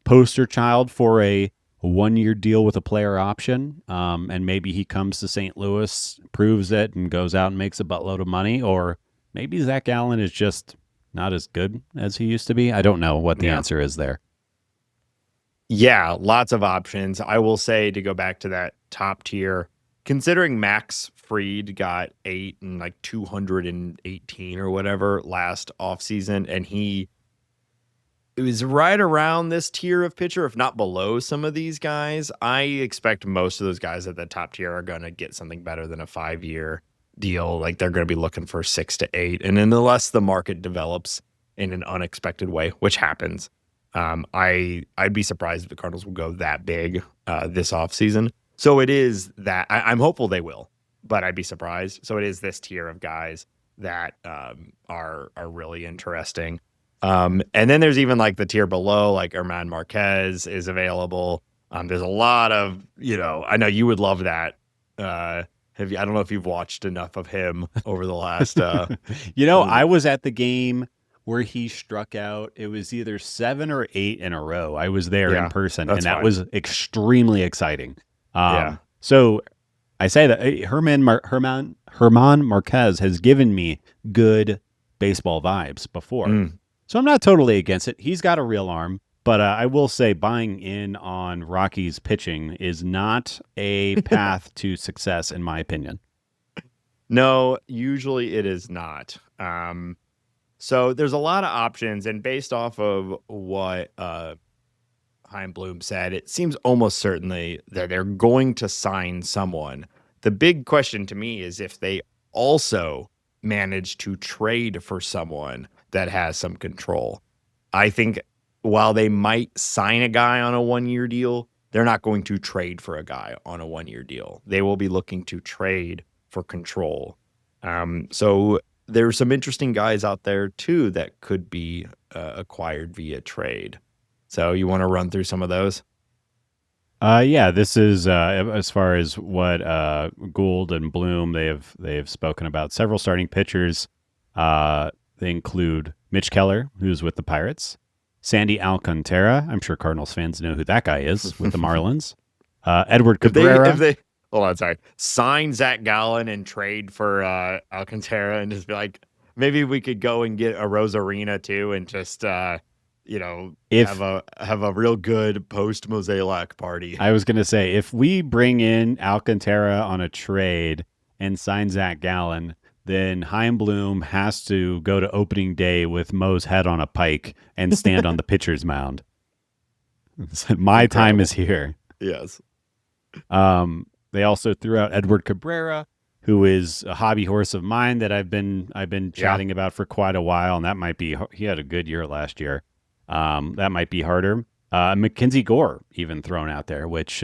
poster child for a 1-year deal with a player option. And maybe he comes to St. Louis, proves it, and goes out and makes a buttload of money. Or maybe Zach Gallen is just not as good as he used to be. I don't know what the answer is there. Yeah, lots of options. I will say, to go back to that top tier, considering Max Fried got 8 and like 218 or whatever last offseason, and it was right around this tier of pitcher, if not below some of these guys. I expect most of those guys at the top tier are going to get something better than a 5-year deal. Like, they're going to be looking for 6 to 8. And unless the market develops in an unexpected way, which happens, I'd be surprised if the Cardinals will go that big this offseason. So it is that I'm hopeful they will, but I'd be surprised. So it is this tier of guys that are really interesting. And then there's even like the tier below, like Herman Marquez is available. There's a lot of, I know you would love that. I don't know if you've watched enough of him over the last. I was at the game where he struck out. It was either 7 or 8 in a row. I was there in person, and that was extremely exciting. So I say that Herman Marquez has given me good baseball vibes before. So I'm not totally against it. He's got a real arm, but I will say buying in on Rocky's pitching is not a path to success, in my opinion. No, usually it is not. So there's a lot of options, and based off of what Chaim Bloom said, it seems almost certainly that they're going to sign someone. The big question to me is if they also manage to trade for someone that has some control. I think while they might sign a guy on a 1-year deal, they're not going to trade for a guy on a 1-year deal. They will be looking to trade for control. So there's some interesting guys out there too that could be acquired via trade. So you want to run through some of those? Yeah, this is as far as what Gould and Bloom they've spoken about. Several starting pitchers. They include Mitch Keller, who's with the Pirates, Sandy Alcantara. I'm sure Cardinals fans know who that guy is with the Marlins. Edward Cabrera. Sign Zach Gallen and trade for Alcantara, and just be like, maybe we could go and get a Rosarina too, and just have a real good post Mozeliak party. I was gonna say, if we bring in Alcantara on a trade and sign Zach Gallen, then Chaim Bloom has to go to opening day with Mo's head on a pike and stand on the pitcher's mound. My time is here. Yes. They also threw out Edward Cabrera, who is a hobby horse of mine that I've been chatting about for quite a while, and he had a good year last year. That might be harder. Mackenzie Gore even thrown out there, which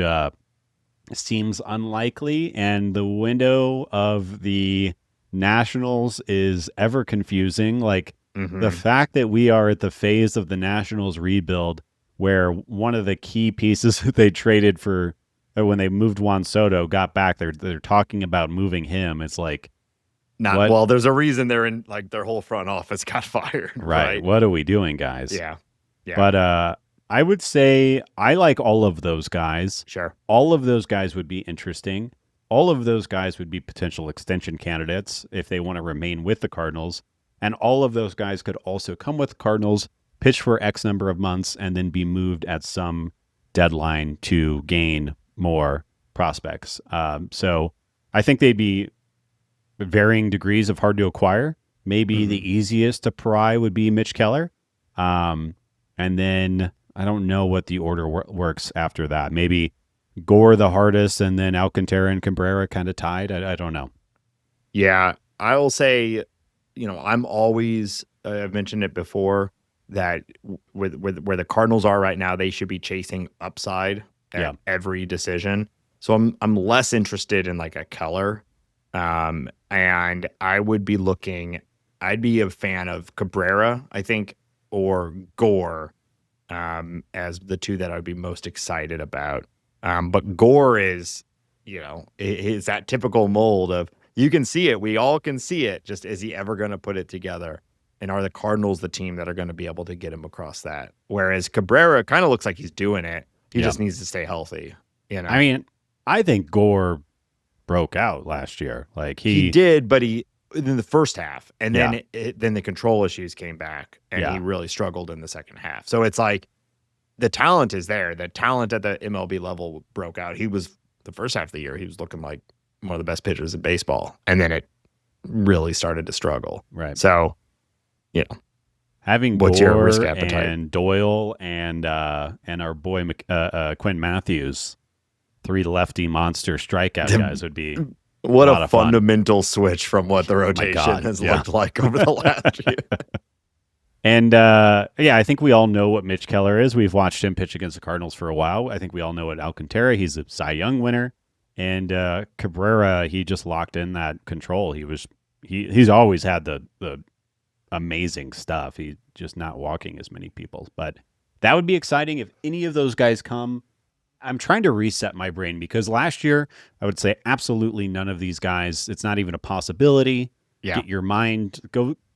seems unlikely, and the window of the Nationals is ever confusing. Like the fact that we are at the phase of the Nationals rebuild where one of the key pieces that they traded for when they moved Juan Soto got back, they're talking about moving him. It's like, well, there's a reason they're in, like, their whole front office got fired. Right. What are we doing, guys? Yeah. But I would say I like all of those guys. Sure. All of those guys would be interesting. All of those guys would be potential extension candidates if they want to remain with the Cardinals. And all of those guys could also come with the Cardinals, pitch for X number of months, and then be moved at some deadline to gain more prospects. So I think they'd be varying degrees of hard to acquire. Maybe the easiest to pry would be Mitch Keller. And then I don't know what the order works after that. Maybe Gore the hardest, and then Alcantara and Cabrera kind of tied. I don't know. Yeah, I will say, I'm always, I've mentioned it before, that with where the Cardinals are right now, they should be chasing upside at every decision. So I'm less interested in like a Keller. And I would be I'd be a fan of Cabrera, I think, or Gore, as the two that I'd be most excited about. But Gore is, is that typical mold of, you can see it. We all can see it. Just, is he ever going to put it together? And are the Cardinals the team that are going to be able to get him across that? Whereas Cabrera kind of looks like he's doing it. He just needs to stay healthy. I mean, I think Gore broke out last year. Like he did, but he in the first half, and then then the control issues came back, and he really struggled in the second half. So it's like the talent is there. The talent at the MLB level broke out. He was the first half of the year. He was looking like one of the best pitchers in baseball, and then it really started to struggle. Right. So, having what's Gore your risk appetite? and Doyle and our boy Quinn Matthews, 3 lefty monster strikeout guys would be what a fundamental switch from what the rotation has looked like over the last year. And I think we all know what Mitch Keller is. We've watched him pitch against the Cardinals for a while. I think we all know what Alcantara. He's a Cy Young winner. And Cabrera, he just locked in that control. He's always had the amazing stuff. He's just not walking as many people. But that would be exciting if any of those guys come. I'm trying to reset my brain because last year I would say absolutely none of these guys. It's not even a possibility. Yeah. Get your mind,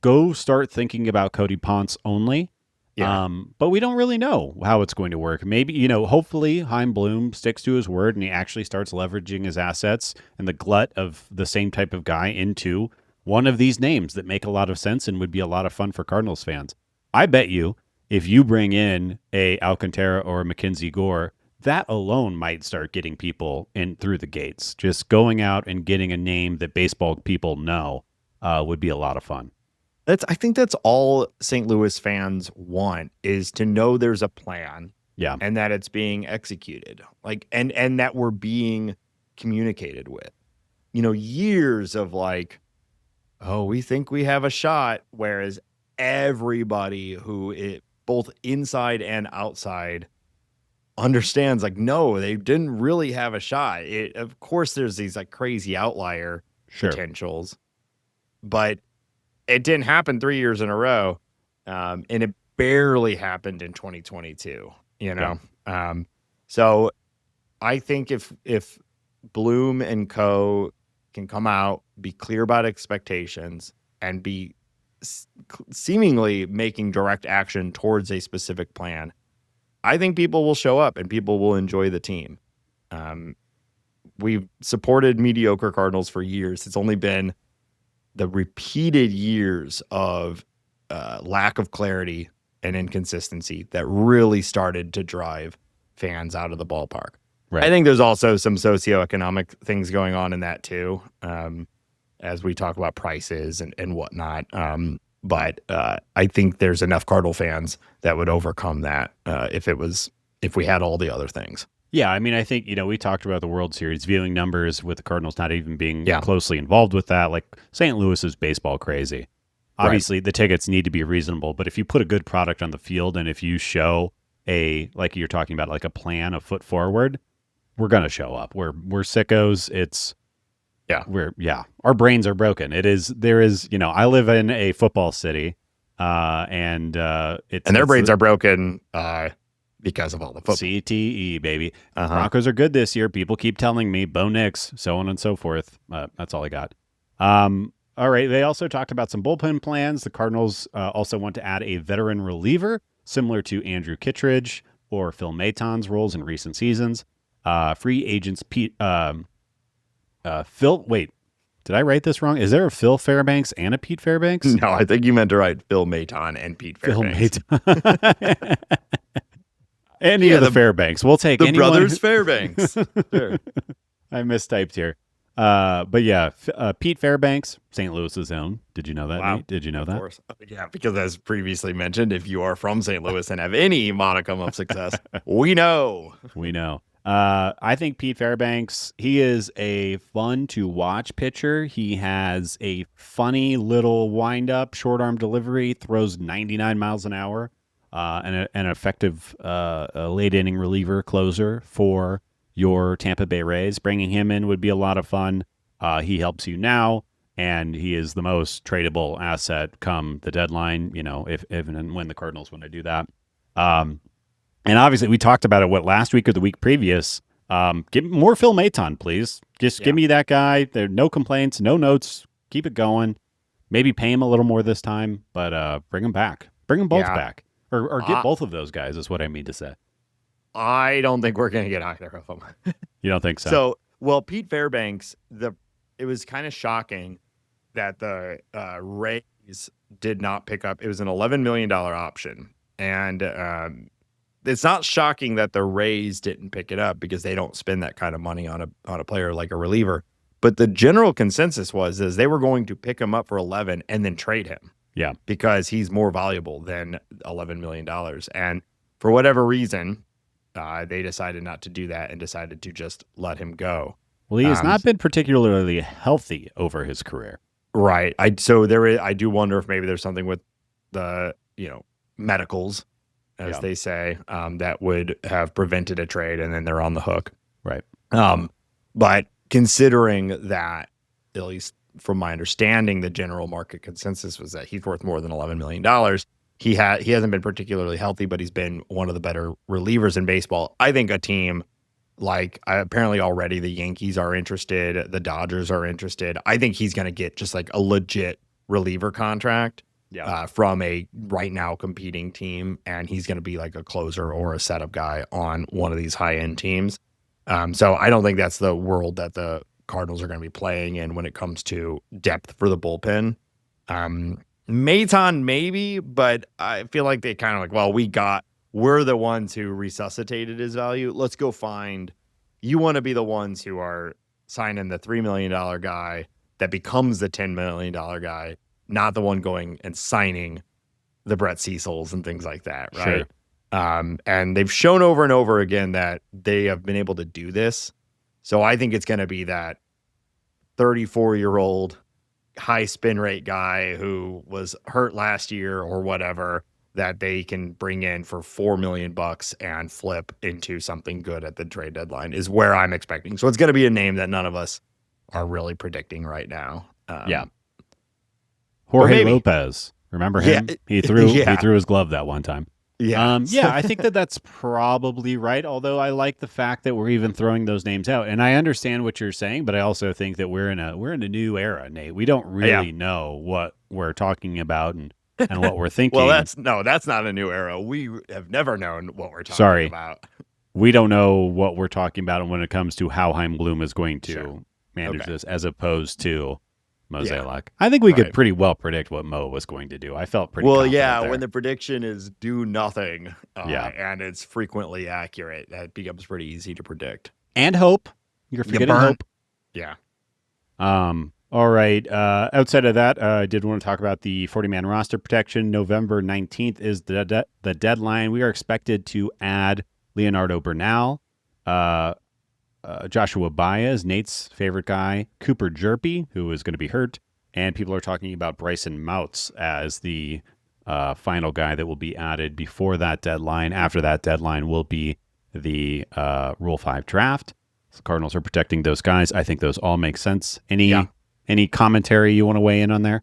go start thinking about Cody Ponce only. Yeah. But we don't really know how it's going to work. Maybe, hopefully Chaim Bloom sticks to his word and he actually starts leveraging his assets and the glut of the same type of guy into one of these names that make a lot of sense and would be a lot of fun for Cardinals fans. I bet you if you bring in a Alcantara or a Mackenzie Gore, that alone might start getting people in through the gates. Just going out and getting a name that baseball people know would be a lot of fun. I think that's all St. Louis fans want, is to know there's a plan, and that it's being executed, and that we're being communicated with. Years of like, oh, we think we have a shot, whereas everybody who both inside and outside understands like, no, they didn't really have a shot. Of course, there's these like crazy outlier potentials, but it didn't happen 3 years in a row, and it barely happened in 2022. So I think if Bloom and co can come out, be clear about expectations, and be seemingly making direct action towards a specific plan, I think people will show up and people will enjoy the team. We've supported mediocre Cardinals for years. It's only been the repeated years of lack of clarity and inconsistency that really started to drive fans out of the ballpark. Right. I think there's also some socioeconomic things going on in that too, as we talk about prices and whatnot. But I think there's enough Cardinal fans that would overcome that if we had all the other things. Yeah, I mean, I think, we talked about the World Series viewing numbers with the Cardinals not even being closely involved with that. Like, St. Louis is baseball crazy. Obviously, the tickets need to be reasonable, but if you put a good product on the field and if you show like you're talking about, like a plan, a foot forward, we're going to show up. We're sickos. Our brains are broken. There is, I live in a football city, and their brains are broken, because of all the football. CTE, baby. Broncos are good this year. People keep telling me, Bo Nix, so on and so forth. That's all I got. All right. They also talked about some bullpen plans. The Cardinals also want to add a veteran reliever, similar to Andrew Kittredge or Phil Maton's roles in recent seasons. Free agents, Phil, wait, did I write this wrong? Is there a Phil Fairbanks and a Pete Fairbanks? No, I think you meant to write Phil Maton and Pete Fairbanks. Phil Maton. Any of the Fairbanks. We'll take the brothers Fairbanks. Sure. I mistyped here. But yeah, Pete Fairbanks, St. Louis's own. Did you know that, Nate? Did you know that? Of course. Yeah, because as previously mentioned, if you are from St. Louis and have any modicum of success, we know. We know. I think Pete Fairbanks, he is a fun to watch pitcher. He has a funny little wind-up, short arm delivery, throws 99 miles an hour, and an effective late inning reliever closer for your Tampa Bay Rays. Bringing him in would be a lot of fun. He helps you now, and he is the most tradable asset come the deadline, if and when the Cardinals want to do that. And obviously, we talked about it, last week or the week previous. Give more Phil Maton, please. Just give me that guy. There are no complaints, no notes. Keep it going. Maybe pay him a little more this time, but bring him back. Bring them both back. Or get both of those guys is what I mean to say. I don't think we're going to get either of them. You don't think so? So, Pete Fairbanks, it was kind of shocking that the Rays did not pick up. It was an $11 million option. And it's not shocking that the Rays didn't pick it up because they don't spend that kind of money on a player like a reliever. But the general consensus was they were going to pick him up for 11 and then trade him. Yeah. Because he's more valuable than $11 million. And for whatever reason, they decided not to do that and decided to just let him go. Well, he has not been particularly healthy over his career. Right. I do wonder if maybe there's something with the, medicals, as they say, that would have prevented a trade, and then they're on the hook. Right. But considering that, at least from my understanding, the general market consensus was that he's worth more than $11 million. He hasn't been particularly healthy, but he's been one of the better relievers in baseball. I think a team like apparently already the Yankees are interested, the Dodgers are interested. I think he's going to get just like a legit reliever contract from a right now competing team, and he's going to be like a closer or a setup guy on one of these high-end teams. So I don't think that's the world that the Cardinals are going to be playing in when it comes to depth for the bullpen. Maton maybe, but I feel like they kind of like, well, we're the ones who resuscitated his value. Let's go find, you want to be the ones who are signing the $3 million guy that becomes the $10 million guy, not the one going and signing the Brett Cecils and things like that, right? Sure. And they've shown over and over again that they have been able to do this. So I think it's going to be that 34-year-old high spin rate guy who was hurt last year or whatever that they can bring in for $4 million and flip into something good at the trade deadline is where I'm expecting. So it's going to be a name that none of us are really predicting right now. Jorge Lopez. Remember him? Yeah, he threw his glove that one time. Yeah. I think that's probably right. Although I like the fact that we're even throwing those names out, and I understand what you're saying, but I also think that we're in a new era, Nate. We don't really know what we're talking about and what we're thinking. Well, that's not a new era. We have never known what we're talking about. We don't know what we're talking about when it comes to how Chaim Bloom is going to manage this, as opposed to Mozeliak. I think we could pretty well predict what Mo was going to do. I felt pretty confident there. When the prediction is do nothing, and it's frequently accurate, that becomes pretty easy to predict. And hope. You're forgetting hope. Yeah. All right. Outside of that, I did want to talk about the 40-man roster protection. November 19th is the deadline. We are expected to add Leonardo Bernal, Joshua Baez, Nate's favorite guy, Cooper Jerpy, who is going to be hurt, and people are talking about Bryson Mouts as the final guy that will be added before that deadline. After that deadline will be the Rule 5 draft. The Cardinals are protecting those guys. I think those all make sense. Any commentary you want to weigh in on there?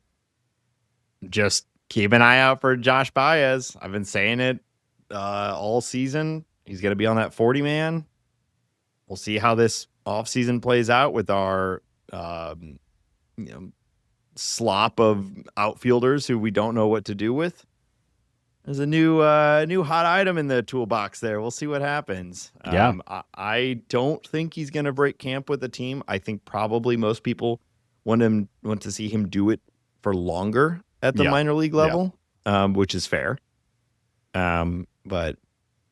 Just keep an eye out for Josh Baez. I've been saying it all season. He's going to be on that 40-man. We'll see how this offseason plays out with our slop of outfielders who we don't know what to do with. There's a new hot item in the toolbox there. We'll see what happens. I don't think he's going to break camp with the team. I think probably most people want to see him do it for longer at the minor league level, which is fair. But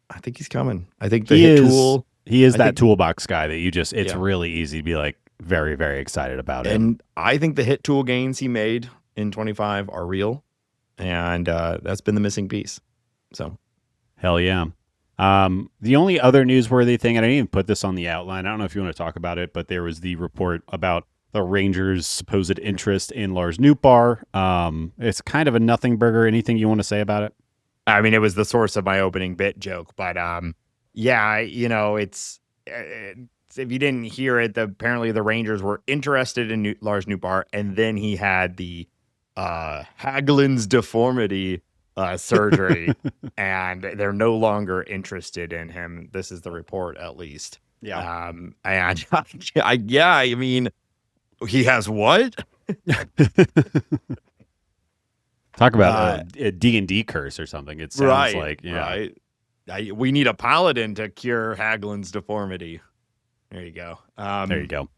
I think he's coming. I think the hit tool. He is that toolbox guy that it's really easy to be like very, very excited about it. And I think the hit tool gains he made in 25 are real. And that's been the missing piece. So, hell yeah. The only other newsworthy thing, and I didn't even put this on the outline, I don't know if you want to talk about it, but there was the report about the Rangers' supposed interest in Lars Nootbaar. It's kind of a nothing burger. Anything you want to say about it? I mean, it was the source of my opening bit joke, but it's if you didn't hear it, apparently the Rangers were interested in Lars Nootbaar, and then he had the Hagelin's deformity surgery, and they're no longer interested in him. This is the report, at least. Yeah. And I mean, he has what? Talk about a D&D curse or something. It sounds like, yeah. Right. We need a paladin to cure Hagelin's deformity. There you go. There you go.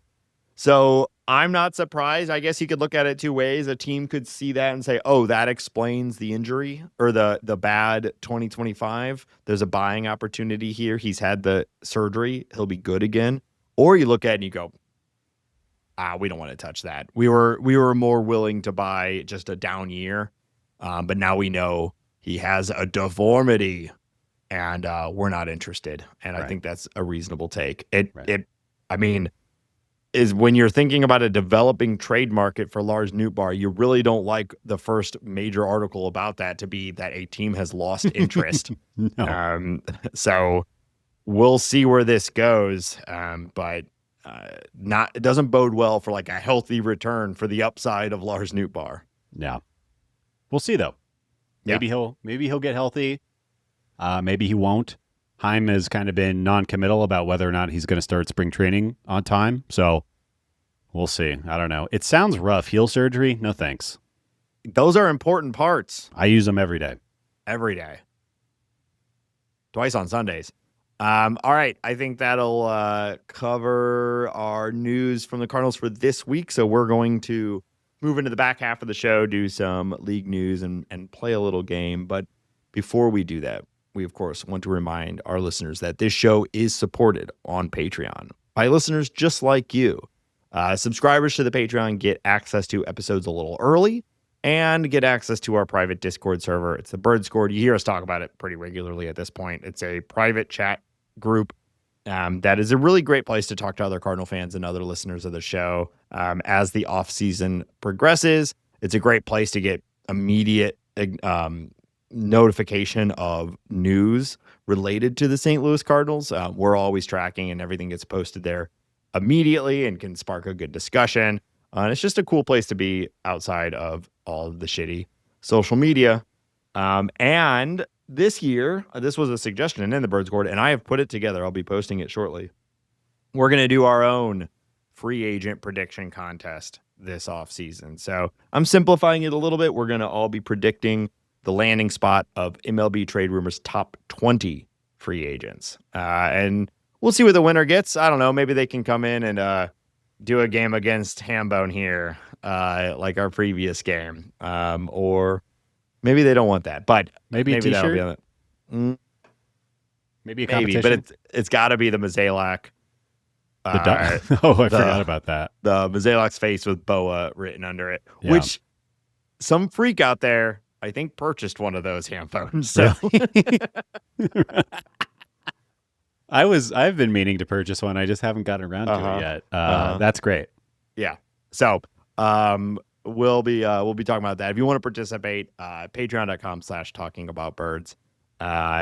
So I'm not surprised. I guess you could look at it two ways. A team could see that and say, oh, that explains the injury or the bad 2025. There's a buying opportunity here. He's had the surgery. He'll be good again. Or you look at it and you go, we don't want to touch that. We were more willing to buy just a down year. But now we know he has a deformity and we're not interested. And I think that's a reasonable take. Is when you're thinking about a developing trade market for Lars Nootbaar, you really don't like the first major article about that to be that a team has lost interest. No. So we'll see where this goes. But it doesn't bode well for like a healthy return for the upside of Lars Nootbaar. Yeah. We'll see though. Maybe he'll get healthy. Maybe he won't. Heim has kind of been non-committal about whether or not he's going to start spring training on time. So we'll see. I don't know. It sounds rough. Heel surgery? No thanks. Those are important parts. I use them every day. Every day. Twice on Sundays. All right. I think that'll cover our news from the Cardinals for this week. So we're going to move into the back half of the show, do some league news and play a little game. But before we do that, we, of course, want to remind our listeners that this show is supported on Patreon by listeners just like you. Subscribers to the Patreon get access to episodes a little early and get access to our private Discord server. It's the Birds Squad. You hear us talk about it pretty regularly at this point. It's a private chat group that is a really great place to talk to other Cardinal fans and other listeners of the show. As the offseason progresses, it's a great place to get immediate notification of news related to the St. Louis Cardinals. We're always tracking and everything gets posted there immediately and can spark a good discussion. And it's just a cool place to be outside of all of the shitty social media. And this year, this was a suggestion in the Birds Squad, and I have put it together. I'll be posting it shortly. We're going to do our own free agent prediction contest this offseason. So I'm simplifying it a little bit. We're going to all be predicting the landing spot of MLB Trade Rumors top 20 free agents. And we'll see what the winner gets. I don't know. Maybe they can come in and do a game against Hambone here, like our previous game. Or maybe they don't want that. But maybe a that'll be t-shirt? on it. Maybe a competition? Maybe, but it's got to be the Mozeliak. I forgot about that. The Mozeliak's face with Boa written under it, which some freak out there, I think, purchased one of those ham phones. So. I've been meaning to purchase one. I just haven't gotten around to it yet. That's great. Yeah. So we'll be talking about that. If you want to participate, patreon.com/talkingaboutbirds.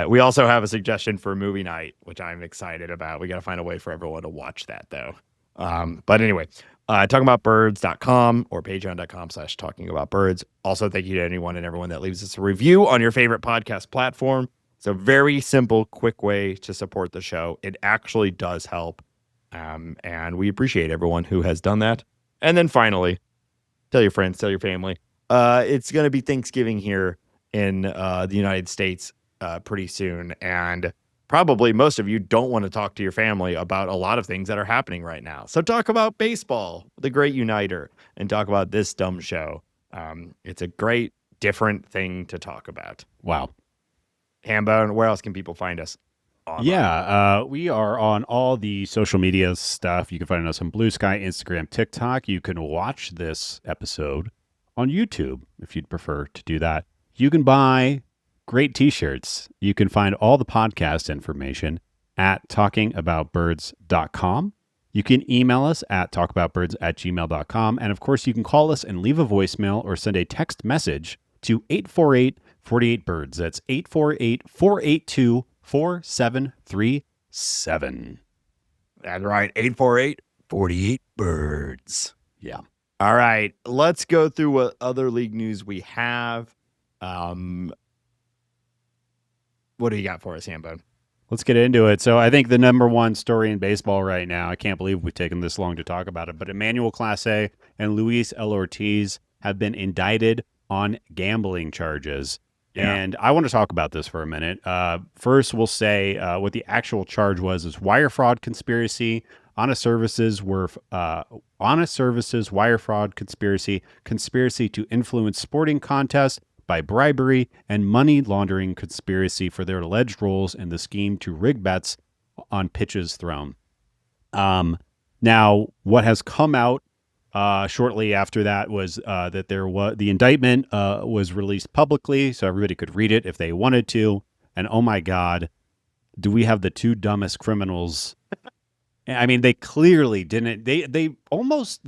We also have a suggestion for movie night, which I'm excited about. We got to find a way for everyone to watch that though. But anyway, talkingaboutbirds.com or patreon.com/talkingaboutbirds. Also, thank you to anyone and everyone that leaves us a review on your favorite podcast platform. It's a very simple, quick way to support the show. It actually does help. And we appreciate everyone who has done that. And then finally, tell your friends, tell your family. It's going to be Thanksgiving here in the United States pretty soon. And probably most of you don't want to talk to your family about a lot of things that are happening right now. So talk about baseball, the great uniter, and talk about this dumb show. It's a great, different thing to talk about. Wow. Hambone, where else can people find us? Online? We are on all the social media stuff. You can find us on Blue Sky, Instagram, TikTok. You can watch this episode on YouTube if you'd prefer to do that. You can buy great t-shirts. You can find all the podcast information at talkingaboutbirds.com. You can email us at talkaboutbirds@gmail.com. And of course, you can call us and leave a voicemail or send a text message to 848-48-BIRDS. That's 848-482-4737. That's right. 848 birds. Yeah. All right. Let's go through what other league news we have. What do you got for us, Hambone? Let's get into it. So I think the number one story in baseball right now, I can't believe we've taken this long to talk about it, but Emmanuel Clase and Luis L. Ortiz have been indicted on gambling charges. Yeah. And I want to talk about this for a minute. First, we'll say what the actual charge was wire fraud conspiracy, honest services, wire fraud conspiracy to influence sporting contests by bribery, and money laundering conspiracy for their alleged roles in the scheme to rig bets on pitches thrown. Now, what has come out shortly after that was that the indictment was released publicly, so everybody could read it if they wanted to. And oh my God, do we have the two dumbest criminals? I mean, they clearly didn't. They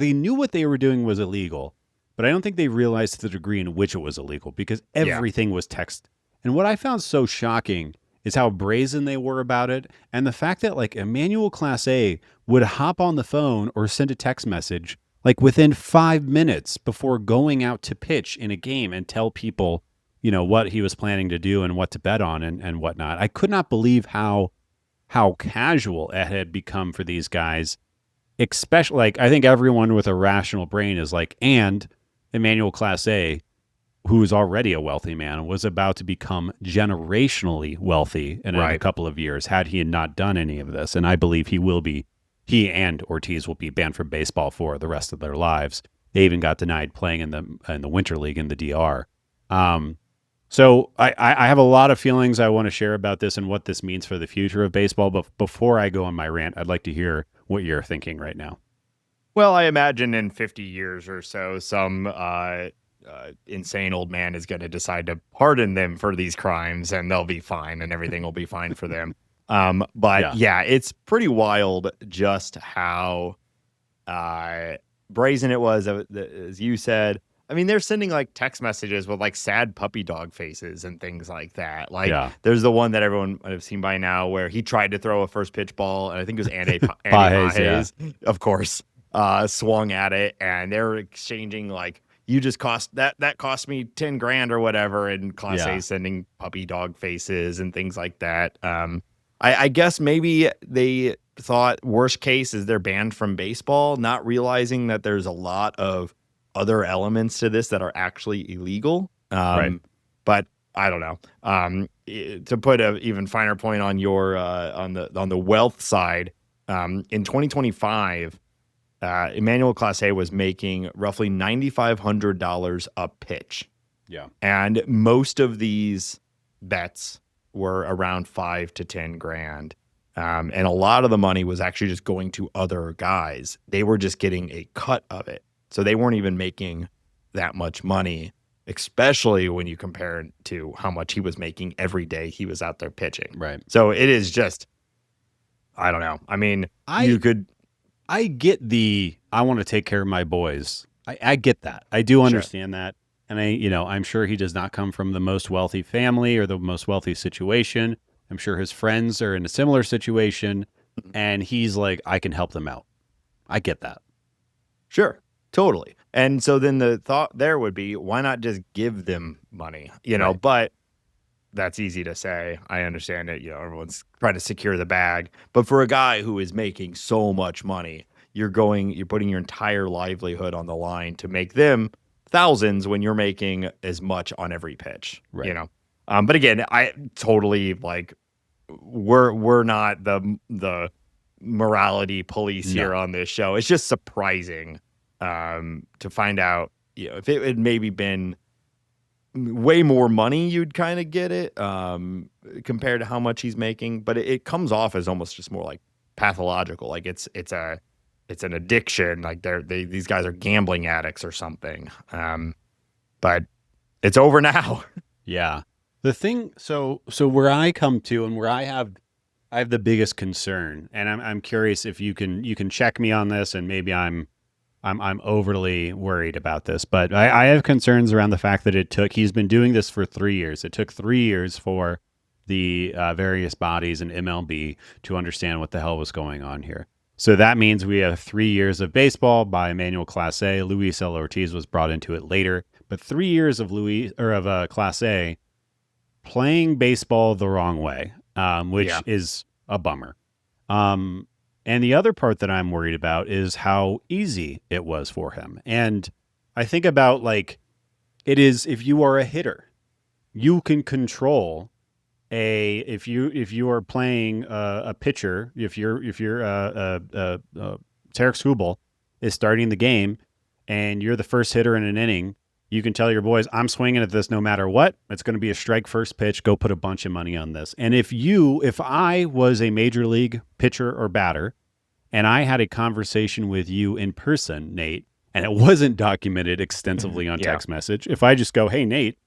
knew what they were doing was illegal. But I don't think they realized the degree in which it was illegal because everything was text. And what I found so shocking is how brazen they were about it. And the fact that like Emmanuel Clase would hop on the phone or send a text message like within 5 minutes before going out to pitch in a game and tell people, you know, what he was planning to do and what to bet on and whatnot. I could not believe how casual it had become for these guys. Especially like I think everyone with a rational brain is like, and Emmanuel Clase, who is already a wealthy man, was about to become generationally wealthy in a couple of years had he not done any of this. And I believe he and Ortiz will be banned from baseball for the rest of their lives. They even got denied playing in the Winter League in the DR. So I have a lot of feelings I want to share about this and what this means for the future of baseball. But before I go on my rant, I'd like to hear what you're thinking right now. Well, I imagine in 50 years or so, some insane old man is going to decide to pardon them for these crimes and they'll be fine and everything will be fine for them. But yeah, it's pretty wild just how brazen it was, as you said. I mean, they're sending like text messages with like sad puppy dog faces and things like that. Like there's the one that everyone might have seen by now where he tried to throw a first pitch ball. And I think it was Andy Pages, of course. Swung at it and they're exchanging like you just cost me 10 grand or whatever, and Class A sending puppy dog faces and things like that. I guess maybe they thought worst case is they're banned from baseball, not realizing that there's a lot of other elements to this that are actually illegal. But I don't know. To put an even finer point on your on the wealth side, in 2025. Emmanuel Clase was making roughly $9,500 a pitch. Yeah. And most of these bets were around 5 to 10 grand. And a lot of the money was actually just going to other guys. They were just getting a cut of it. So they weren't even making that much money, especially when you compare it to how much he was making every day he was out there pitching. Right. So it is just, I don't know. I mean, you could... I get I want to take care of my boys. I get that. I do understand that. And I'm sure he does not come from the most wealthy family or the most wealthy situation. I'm sure his friends are in a similar situation and he's like, I can help them out. I get that. Sure. Totally. And so then the thought there would be, why not just give them money? But that's easy to say. I understand it. Everyone's trying to secure the bag. But for a guy who is making so much money, you're putting your entire livelihood on the line to make them thousands when you're making as much on every pitch. Right. But again, I totally we're not the morality police here on this show. It's just surprising to find out, if it had maybe been way more money, you'd kind of get it compared to how much he's making, but it comes off as almost just more like pathological, like it's an addiction, like these guys are gambling addicts or something. But it's over now. Yeah, the thing. So where I come to and where I have the biggest concern, and I'm curious if you can check me on this, and maybe I'm overly worried about this, but I have concerns around the fact that he's been doing this for 3 years. It took 3 years for the various bodies in MLB to understand what the hell was going on here. So that means we have 3 years of baseball bimanual Class A. Luis L. Ortiz was brought into it later, but 3 years of Class A playing baseball the wrong way, which is a bummer. And the other part that I'm worried about is how easy it was for him. And I think about like it is if you are a hitter, you can control if you are playing a pitcher, if you're Tarek Skubal is starting the game and you're the first hitter in an inning, you can tell your boys, I'm swinging at this no matter what. It's going to be a strike first pitch. Go put a bunch of money on this. And if I was a major league pitcher or batter and I had a conversation with you in person, Nate, and it wasn't documented extensively on text message, if I just go, hey, Nate,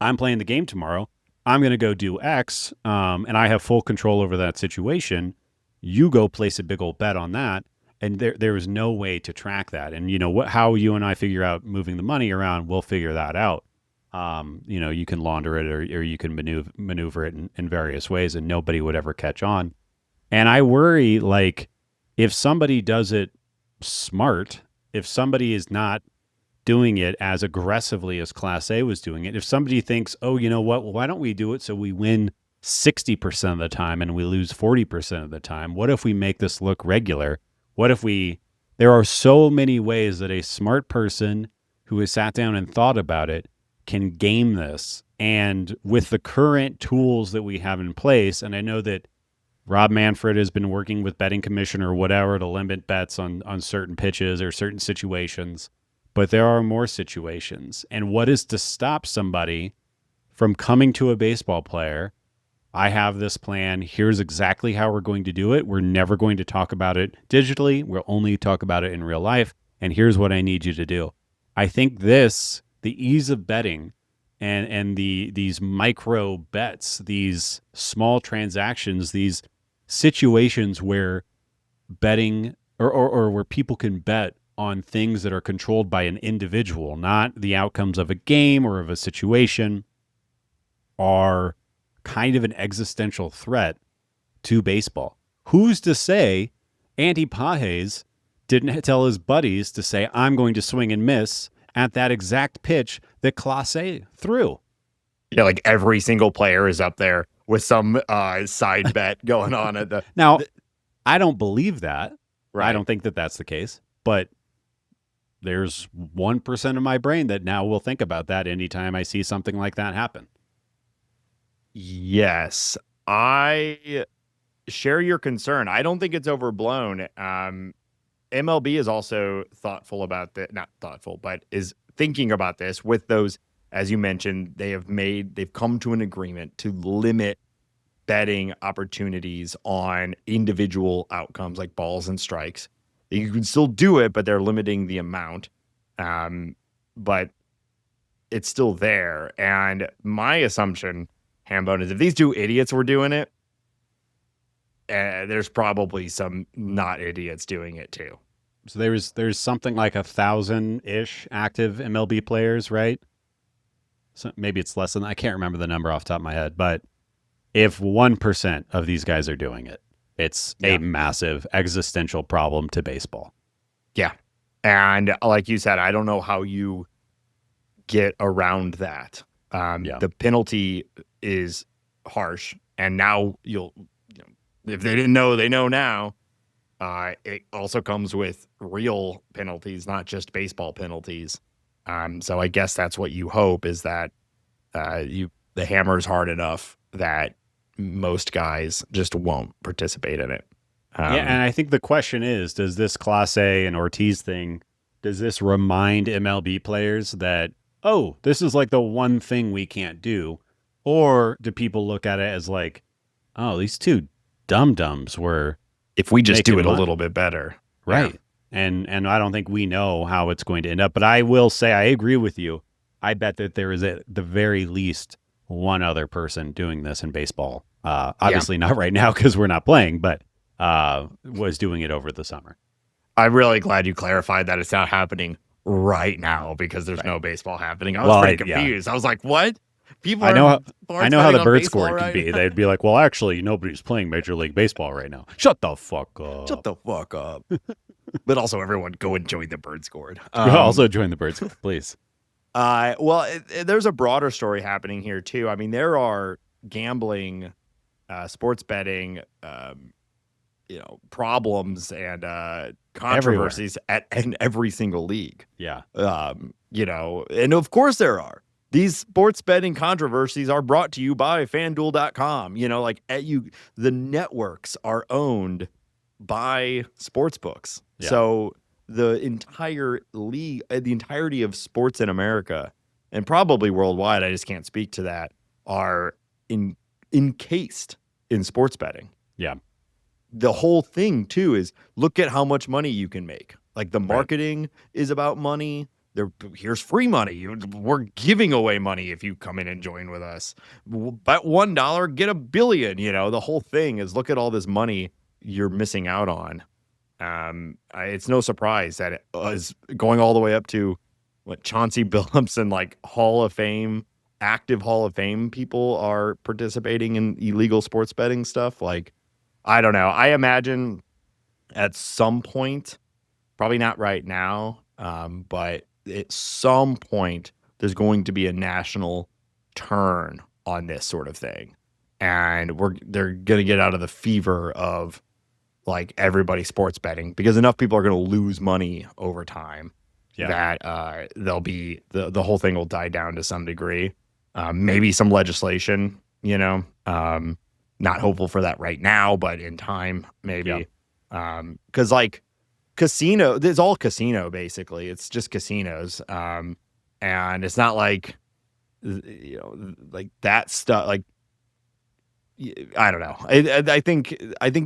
I'm playing the game tomorrow. I'm going to go do X, and I have full control over that situation. You go place a big old bet on that, and there is no way to track that. And how you and I figure out moving the money around, we'll figure that out. You can launder it or you can maneuver it in various ways, and nobody would ever catch on. And I worry, like, if somebody does it smart, if somebody is not doing it as aggressively as Class A was doing it. If somebody thinks, oh, you know what? Well, why don't we do it so we win 60% of the time and we lose 40% of the time? What if we make this look regular? What if there are so many ways that a smart person who has sat down and thought about it can game this. And with the current tools that we have in place, and I know that Rob Manfred has been working with betting commissioner or whatever to limit bets on certain pitches or certain situations. But there are more situations. And what is to stop somebody from coming to a baseball player? I have this plan. Here's exactly how we're going to do it. We're never going to talk about it digitally. We'll only talk about it in real life. And here's what I need you to do. I think the ease of betting and these micro bets, these small transactions, these situations where betting or where people can bet on things that are controlled by an individual, not the outcomes of a game or of a situation, are kind of an existential threat to baseball. Who's to say Andy Pages didn't tell his buddies to say, I'm going to swing and miss at that exact pitch that Class A threw? Yeah, like every single player is up there with some side bet going on at the... Now, I don't believe that. Right. I don't think that that's the case. But there's 1% of my brain that now will think about that anytime I see something like that happen. Yes, I share your concern. I don't think it's overblown. MLB is also thoughtful about that, not thoughtful, but is thinking about this with those, as you mentioned, they've come to an agreement to limit betting opportunities on individual outcomes like balls and strikes. You can still do it, but they're limiting the amount. But it's still there. And my assumption, Hambone, is if these two idiots were doing it, there's probably some not idiots doing it too. So there's something like 1,000-ish active MLB players, right? So maybe it's less than that. I can't remember the number off the top of my head. But if 1% of these guys are doing it, it's a massive existential problem to baseball. Yeah. And like you said, I don't know how you get around that. The penalty is harsh. And now if they didn't know, they know now. It also comes with real penalties, not just baseball penalties. So I guess that's what you hope is that the hammer's hard enough that most guys just won't participate in it. And I think the question is, does this Class A and Ortiz thing, does this remind MLB players that, oh, this is like the one thing we can't do? Or do people look at it as like, oh, these two dum-dums were... If we just do it a little bit better. Right. Yeah. And I don't think we know how it's going to end up. But I will say, I agree with you. I bet that there is at the very least one other person doing this in baseball. Obviously not right now because we're not playing, but was doing it over the summer. I'm really glad you clarified that it's not happening right now because there's no baseball happening. I was pretty confused. I was like, what? People I know aren't how the betting on bird baseball score can right be. now. They'd be like, well, actually, nobody's playing Major League Baseball right now. Shut the fuck up. Shut the fuck up. But also, everyone go and join the bird scored. Also join the bird score, please. Well, there's a broader story happening here too. I mean, there are gambling, sports betting, problems and controversies in every single league. Yeah. And of course there are. These sports betting controversies are brought to you by FanDuel.com. The networks are owned by sports books. Yeah. So the entire league, the entirety of sports in America and probably worldwide, I just can't speak to that, are encased in sports betting. Yeah. The whole thing too is look at how much money you can make. Like the marketing is about money. Here's free money. We're giving away money if you come in and join with us. Bet $1, get $1 billion. The whole thing is look at all this money you're missing out on. It's no surprise that it is going all the way up to what Chauncey Billups and like active Hall of Fame people are participating in illegal sports betting stuff. Like, I don't know. I imagine at some point, probably not right now, but at some point there's going to be a national turn on this sort of thing. And they're going to get out of the fever of like everybody sports betting because enough people are going to lose money over time that they'll be the whole thing will die down to some degree. Maybe some legislation, not hopeful for that right now, but in time, maybe. Because like casino, it's all casino basically. It's just casinos, and it's not like like that stuff. Like I don't know. I think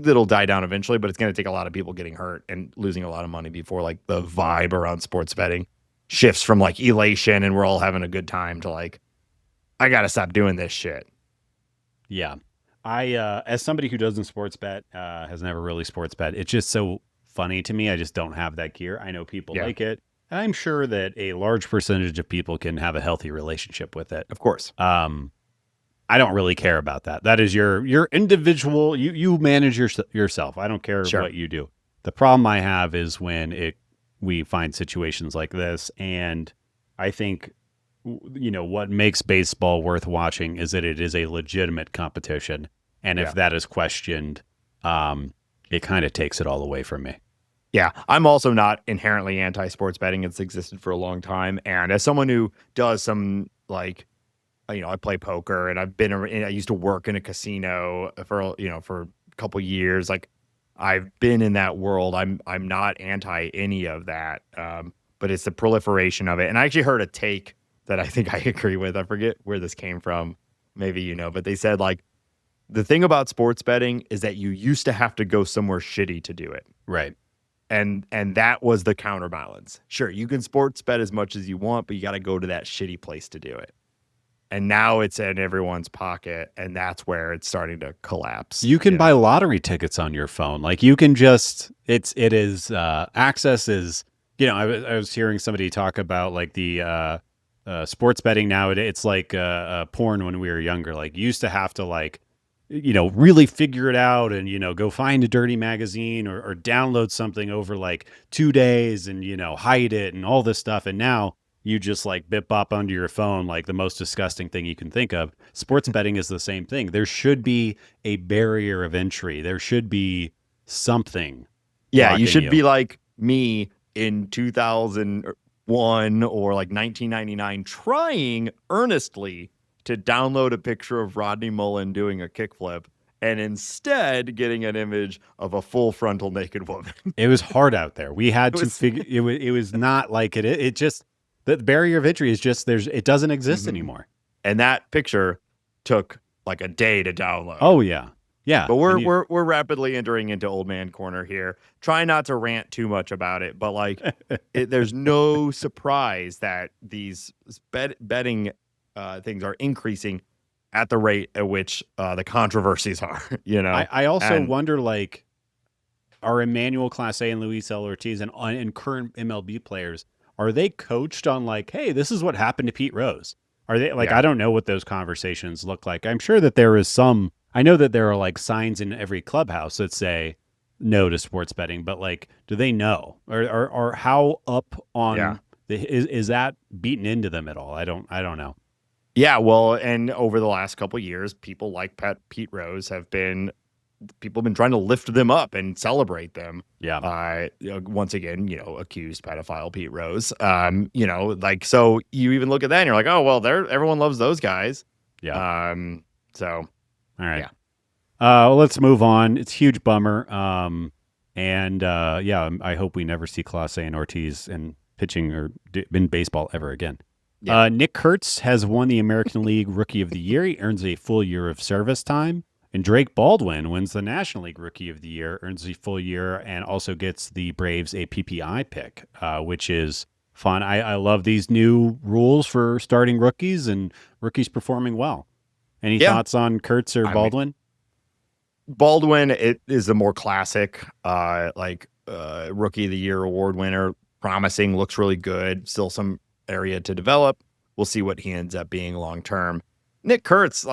that'll die down eventually, but it's going to take a lot of people getting hurt and losing a lot of money before like the vibe around sports betting shifts from like elation and we're all having a good time to like I got to stop doing this shit. Yeah. I, as somebody who doesn't sports bet, has never really sports bet, it's just so funny to me. I just don't have that gear. I know people like it. I'm sure that a large percentage of people can have a healthy relationship with it. Of course. I don't really care about that. That is your individual, you manage yourself. I don't care what you do. The problem I have is when we find situations like this. And I think, what makes baseball worth watching is that it is a legitimate competition. And if that is questioned, it kind of takes it all away from me. Yeah, I'm also not inherently anti-sports betting. It's existed for a long time. And as someone who does some, like, I play poker and I used to work in a casino for a couple years. Like, I've been in that world. I'm not anti any of that. But it's the proliferation of it. And I actually heard a take that I think I agree with. I forget where this came from. Maybe but they said like the thing about sports betting is that you used to have to go somewhere shitty to do it. Right. And that was the counterbalance. Sure, you can sports bet as much as you want, but you got to go to that shitty place to do it. And now it's in everyone's pocket, and that's where it's starting to collapse. You can buy lottery tickets on your phone. Like you can just access is, I was hearing somebody talk about like the sports betting now. It's like porn when we were younger. Like you used to have to like, really figure it out and, go find a dirty magazine or download something over like 2 days and, hide it and all this stuff. And now you just like bip bop onto your phone, like the most disgusting thing you can think of. Sports betting is the same thing. There should be a barrier of entry. There should be something. Yeah, you should be like me in 2001 or like 1999, trying earnestly to download a picture of Rodney Mullen doing a kickflip and instead getting an image of a full frontal naked woman. It was hard out there. We had to figure it was not like it. It just, the barrier of entry is just it doesn't exist anymore. And that picture took like a day to download. Oh yeah. Yeah. But we're rapidly entering into old man corner here. Try not to rant too much about it, but like there's no surprise that these betting things are increasing at the rate at which the controversies are, I also wonder, like, are Emmanuel Clase and Luis L. Ortiz and current MLB players, are they coached on like, hey, this is what happened to Pete Rose? Are they like, I don't know what those conversations look like. I'm sure that there is some, I know that there are like signs in every clubhouse that say no to sports betting, but like, do they know or how up on is that beaten into them at all? I don't know. Yeah. Well, and over the last couple of years, people like Pete Rose people have been trying to lift them up and celebrate them. Yeah. Once again, accused pedophile Pete Rose. So you even look at that and you're like, oh, well, everyone loves those guys. Yeah. So. All right. Yeah. Well, let's move on. It's a huge bummer. I hope we never see Clase and Ortiz in pitching or in baseball ever again. Yeah. Nick Kurtz has won the American League Rookie of the Year. He earns a full year of service time. And Drake Baldwin wins the National League Rookie of the Year, earns a full year, and also gets the Braves a PPI pick, which is fun. I love these new rules for starting rookies and rookies performing well. Any thoughts on Kurtz or Baldwin? Baldwin, it is a more classic, Rookie of the Year award winner. Promising, looks really good. Still some area to develop. We'll see what he ends up being long term. Nick Kurtz,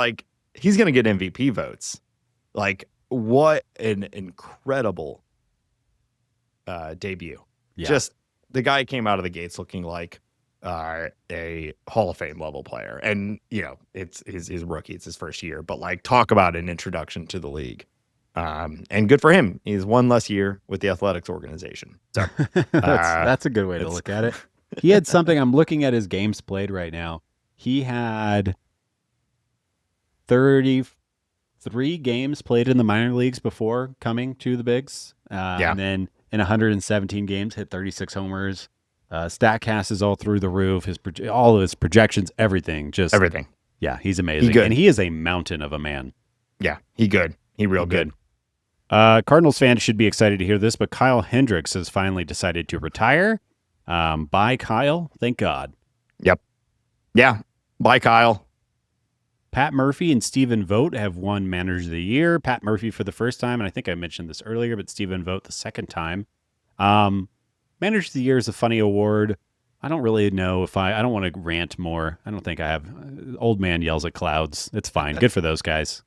he's going to get MVP votes. What an incredible debut. Yeah. Just the guy came out of the gates looking like a Hall of Fame level player. And, it's his rookie. It's his first year. But, talk about an introduction to the league. And good for him. He's one less year with the athletics organization. So that's a good way to look at it. He had something. I'm looking at his games played right now. He had 33 games played in the minor leagues before coming to the bigs. And then in 117 games, hit 36 homers. StatCast is all through the roof. All of his projections, everything. Yeah, he's amazing. And he is a mountain of a man. Yeah, he good. He real good. Cardinals fans should be excited to hear this, but Kyle Hendricks has finally decided to retire. Bye, Kyle. Thank God. Yep. Yeah. Bye, Kyle. Pat Murphy and Stephen Vogt have won Manager of the Year. Pat Murphy for the first time, and I think I mentioned this earlier, but Stephen Vogt the second time. Manager of the Year is a funny award. I don't really know if I don't want to rant more. I don't think I have. Old man yells at clouds. It's fine. Good for those guys.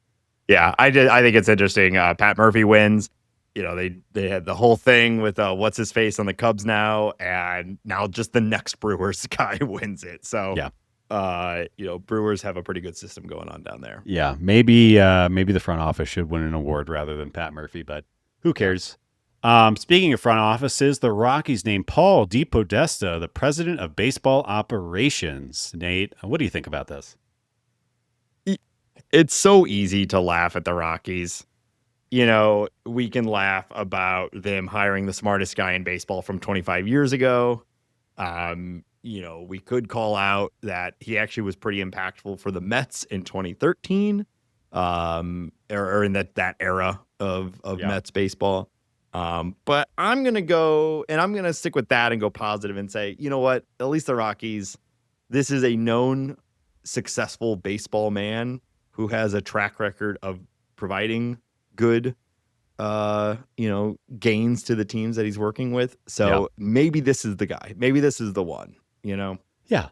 Yeah, I think it's interesting. Pat Murphy wins. They had the whole thing with what's his face on the Cubs now, and now just the next Brewers guy wins it. So Brewers have a pretty good system going on down there. Yeah, maybe the front office should win an award rather than Pat Murphy, but who cares? Speaking of front offices, the Rockies named Paul DePodesta the president of baseball operations. Nate, what do you think about this? It's so easy to laugh at the Rockies. We can laugh about them hiring the smartest guy in baseball from 25 years ago. We could call out that he actually was pretty impactful for the Mets in 2013, or in that era of Mets baseball. But I'm going to go, and I'm going to stick with that and go positive and say, you know what? At least the Rockies, this is a known successful baseball man who has a track record of providing good, gains to the teams that he's working with. So maybe this is the guy. Maybe this is the one, Yeah.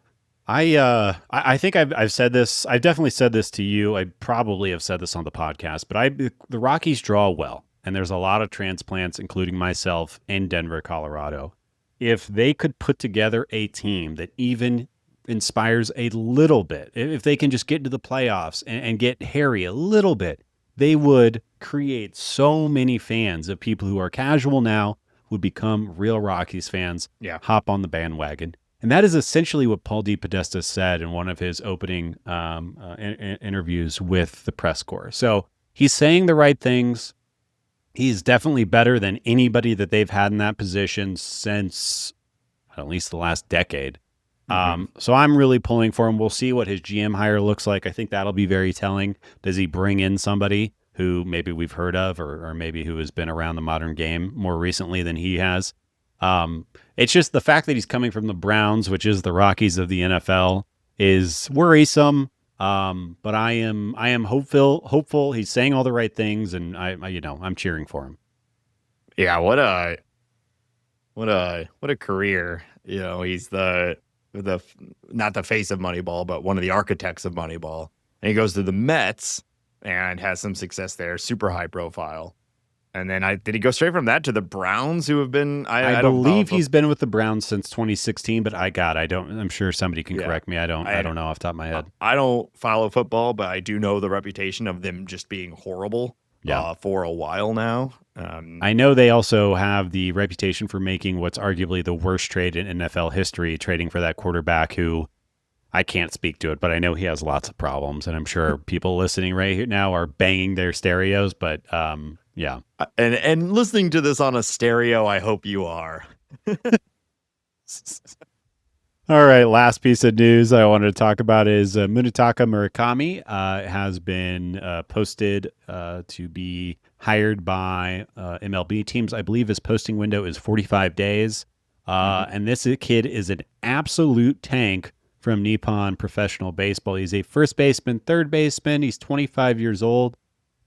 I think I've said this. I've definitely said this to you. I probably have said this on the podcast, but the Rockies draw well, and there's a lot of transplants, including myself, in Denver, Colorado. If they could put together a team that even inspires a little bit, if they can just get into the playoffs and get hairy a little bit, they would create so many fans of people who are casual now would become real Rockies fans, hop on the bandwagon. And that is essentially what Paul DePodesta said in one of his opening interviews with the press corps. So he's saying the right things. He's definitely better than anybody that they've had in that position since at least the last decade. So I'm really pulling for him. We'll see what his GM hire looks like. I think that'll be very telling. Does he bring in somebody who maybe we've heard of or maybe who has been around the modern game more recently than he has? It's just the fact that he's coming from the Browns, which is the Rockies of the NFL, is worrisome. But I am hopeful. He's saying all the right things, and I'm cheering for him. Yeah, what a career. He's the not the face of Moneyball, but one of the architects of Moneyball. And he goes to the Mets and has some success there, super high profile. And then did he go straight from that to the Browns, who have been? I believe he's been with the Browns since 2016, but I'm sure somebody can correct me. I don't know off the top of my head. I don't follow football, but I do know the reputation of them just being horrible. For a while now. I know they also have the reputation for making what's arguably the worst trade in NFL history, trading for that quarterback who I can't speak to it, but I know he has lots of problems, and I'm sure people listening right here now are banging their stereos, but yeah. And listening to this on a stereo, I hope you are. All right, last piece of news I wanted to talk about is Munetaka Murakami has been posted to be hired by MLB teams. I believe his posting window is 45 days. And this kid is an absolute tank from Nippon Professional Baseball. He's a first baseman, third baseman. He's 25 years old.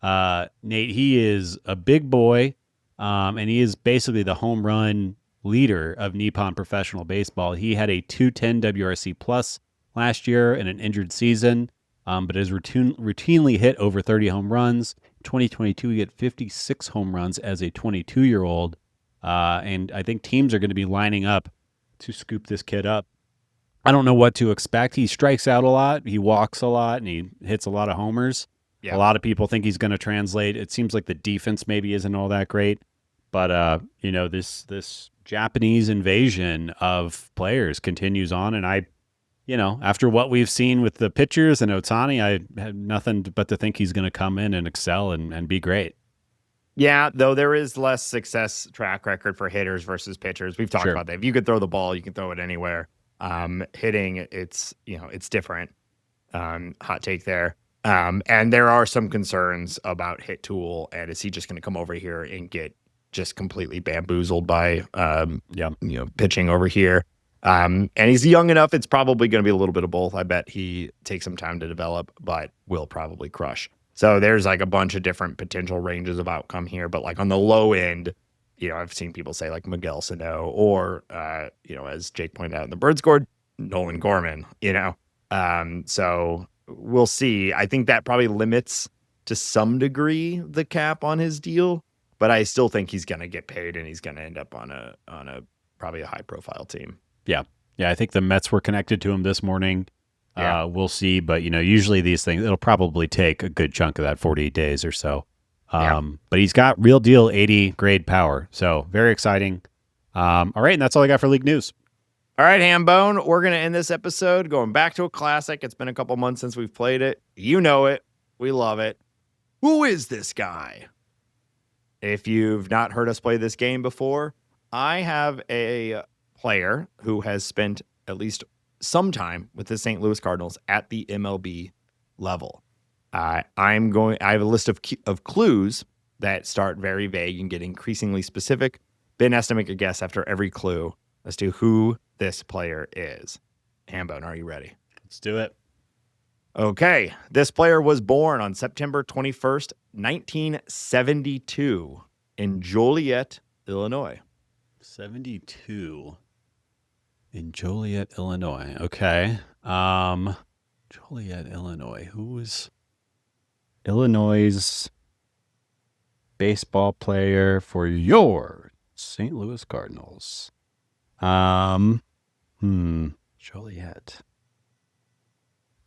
Nate, he is a big boy, and he is basically the home run leader of Nippon Professional Baseball. He had a 210 WRC plus last year in an injured season, but has routinely hit over 30 home runs. In 2022, he had 56 home runs as a 22-year-old, and I think teams are going to be lining up to scoop this kid up. I don't know what to expect. He strikes out a lot, he walks a lot, and he hits a lot of homers. Yeah. A lot of people think he's going to translate. It seems like the defense maybe isn't all that great, but this Japanese invasion of players continues on, and after what we've seen with the pitchers and Ohtani, I have nothing but to think he's going to come in and excel and be great. Yeah, though there is less success track record for hitters versus pitchers. We've talked about that. If you could throw the ball, you can throw it anywhere. Hitting, it's different. Hot take there. And there are some concerns about hit tool, and is he just going to come over here and get just completely bamboozled by pitching over here? And he's young enough, it's probably going to be a little bit of both. I bet he takes some time to develop, but will probably crush. So there's like a bunch of different potential ranges of outcome here, but like on the low end, I've seen people say like Miguel Sano or as Jake pointed out in the bird scored, Nolan Gorman, so we'll see. I think that probably limits to some degree the cap on his deal, but I still think he's going to get paid and he's going to end up on a probably a high profile team. Yeah. I think the Mets were connected to him this morning. Yeah. We'll see, but usually these things, it'll probably take a good chunk of that 48 days or so. But he's got real deal 80 grade power, so very exciting. All right, and that's all I got for league news. All right, Hambone, we're going to end this episode going back to a classic. It's been a couple months since we've played it. You know it. We love it. Who is this guy? If you've not heard us play this game before, I have a player who has spent at least some time with the St. Louis Cardinals at the MLB level. I have a list of clues that start very vague and get increasingly specific. Ben has to make a guess after every clue as to who this player is. Hambone, are you ready? Let's do it. Okay. This player was born on September 21st, 1972 in Joliet, Illinois. 72 in Joliet, Illinois. Okay. Joliet, Illinois. Who was Illinois' baseball player for your St. Louis Cardinals? Joliet.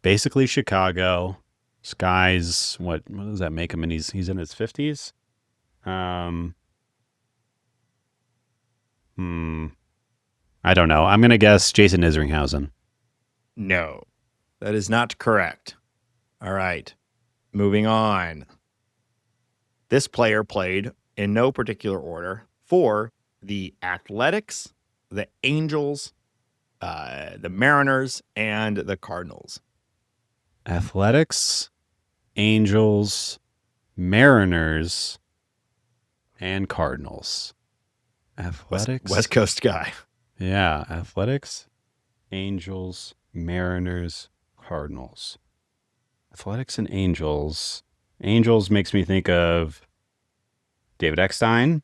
Basically Chicago. Skies, what does that make him? And he's in his 50s? I don't know. I'm going to guess Jason Isringhausen. No, that is not correct. All right. Moving on. This player played in no particular order for the Athletics, the Angels, the Mariners, and the Cardinals. Athletics, Angels, Mariners, and Cardinals. Athletics. West Coast guy. Yeah. Athletics, Angels, Mariners, Cardinals. Athletics and Angels. Angels makes me think of David Eckstein.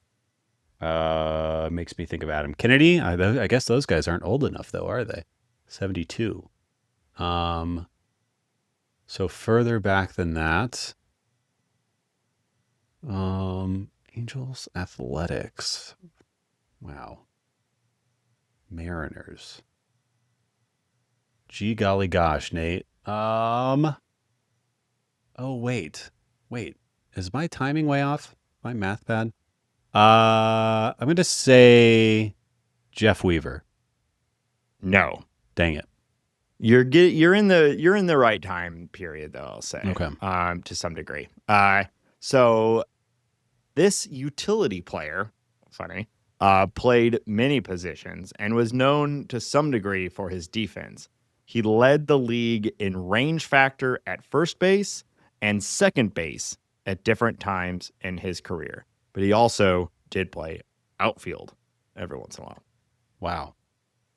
Makes me think of Adam Kennedy. I guess those guys aren't old enough, though, are they? 72. So further back than that, Angels Athletics. Wow. Mariners. Gee golly gosh, Nate. Oh, wait. Is my timing way off? My math bad? I'm going to say Jeff Weaver. No. Dang it. You're in the right time period, though, I'll say. Okay. To some degree. So this utility player, funny, played many positions and was known to some degree for his defense. He led the league in range factor at first base and second base at different times in his career. But he also did play outfield every once in a while. Wow.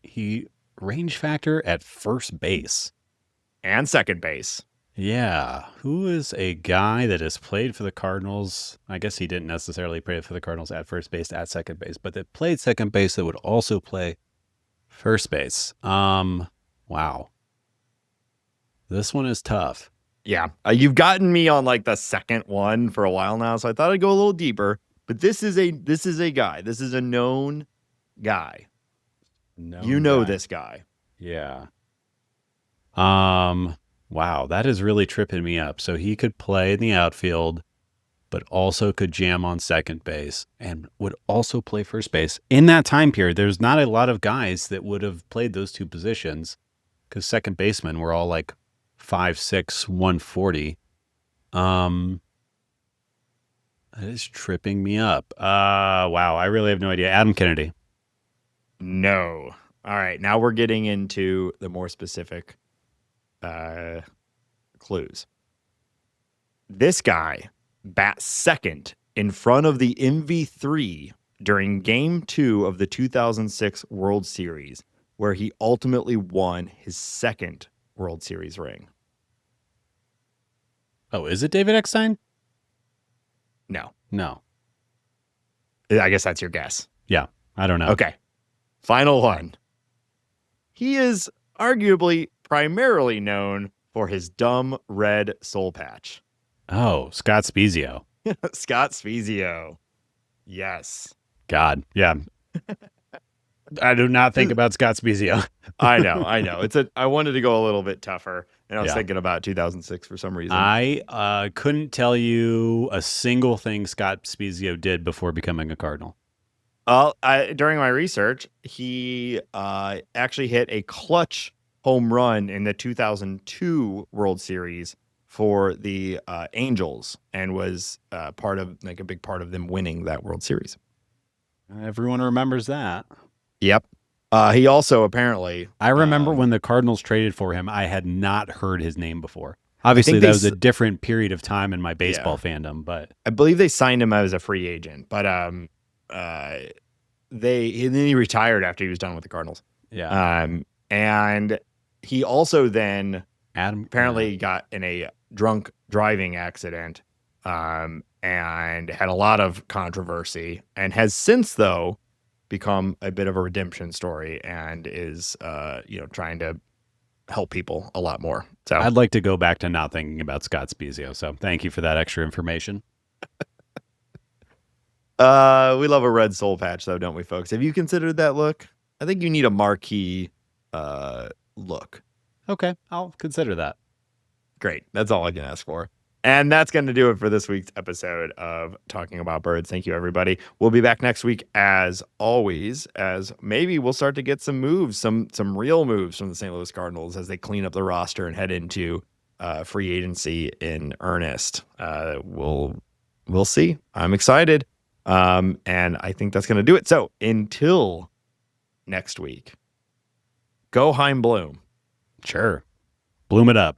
He range factor at first base. And second base. Yeah. Who is a guy that has played for the Cardinals? I guess he didn't necessarily play for the Cardinals at first base, at second base, but that played second base that would also play first base. Wow. This one is tough. Yeah. You've gotten me on like the second one for a while now, so I thought I'd go a little deeper. But this is a guy. This is a known guy. This guy. Yeah. Wow, that is really tripping me up. So he could play in the outfield, but also could jam on second base and would also play first base. In that time period, there's not a lot of guys that would have played those two positions because second basemen were all like 5'6", 140. That is tripping me up. Wow, I really have no idea. Adam Kennedy. No. All right, now we're getting into the more specific clues. This guy bats second in front of the MV3 during Game 2 of the 2006 World Series, where he ultimately won his second World Series ring. Oh, is it David Eckstein? No. I guess that's your guess. Yeah, I don't know. Okay. Final one. He is arguably primarily known for his dumb red soul patch. Oh, Scott Spezio. Scott Spezio. Yes. God, yeah. I do not think about Scott Spezio. I know. I wanted to go a little bit tougher, and I was thinking about 2006 for some reason. I couldn't tell you a single thing Scott Spezio did before becoming a Cardinal. During my research, he actually hit a clutch home run in the 2002 World Series for the Angels, and was part of a big part of them winning that World Series. Everyone remembers that. Yep. He also apparently... I remember when the Cardinals traded for him, I had not heard his name before. Obviously, that was a different period of time in my baseball fandom, but... I believe they signed him as a free agent, but he retired after he was done with the Cardinals. Yeah. And he also then apparently got in a drunk driving accident and had a lot of controversy, and has since, though, become a bit of a redemption story, and is trying to help people a lot more. So I'd like to go back to not thinking about Scott Spezio, so thank you for that extra information. We love a red soul patch, though, don't we, folks? Have you considered that look? I think you need a marquee look. Okay, I'll consider that. Great. That's all I can ask for. And that's going to do it for this week's episode of Talking About Birds. Thank you, everybody. We'll be back next week, as always, as maybe we'll start to get some moves, some real moves from the St. Louis Cardinals as they clean up the roster and head into free agency in earnest. We'll see. I'm excited. And I think that's going to do it. So until next week, go Heim Bloom. Sure. Bloom it up.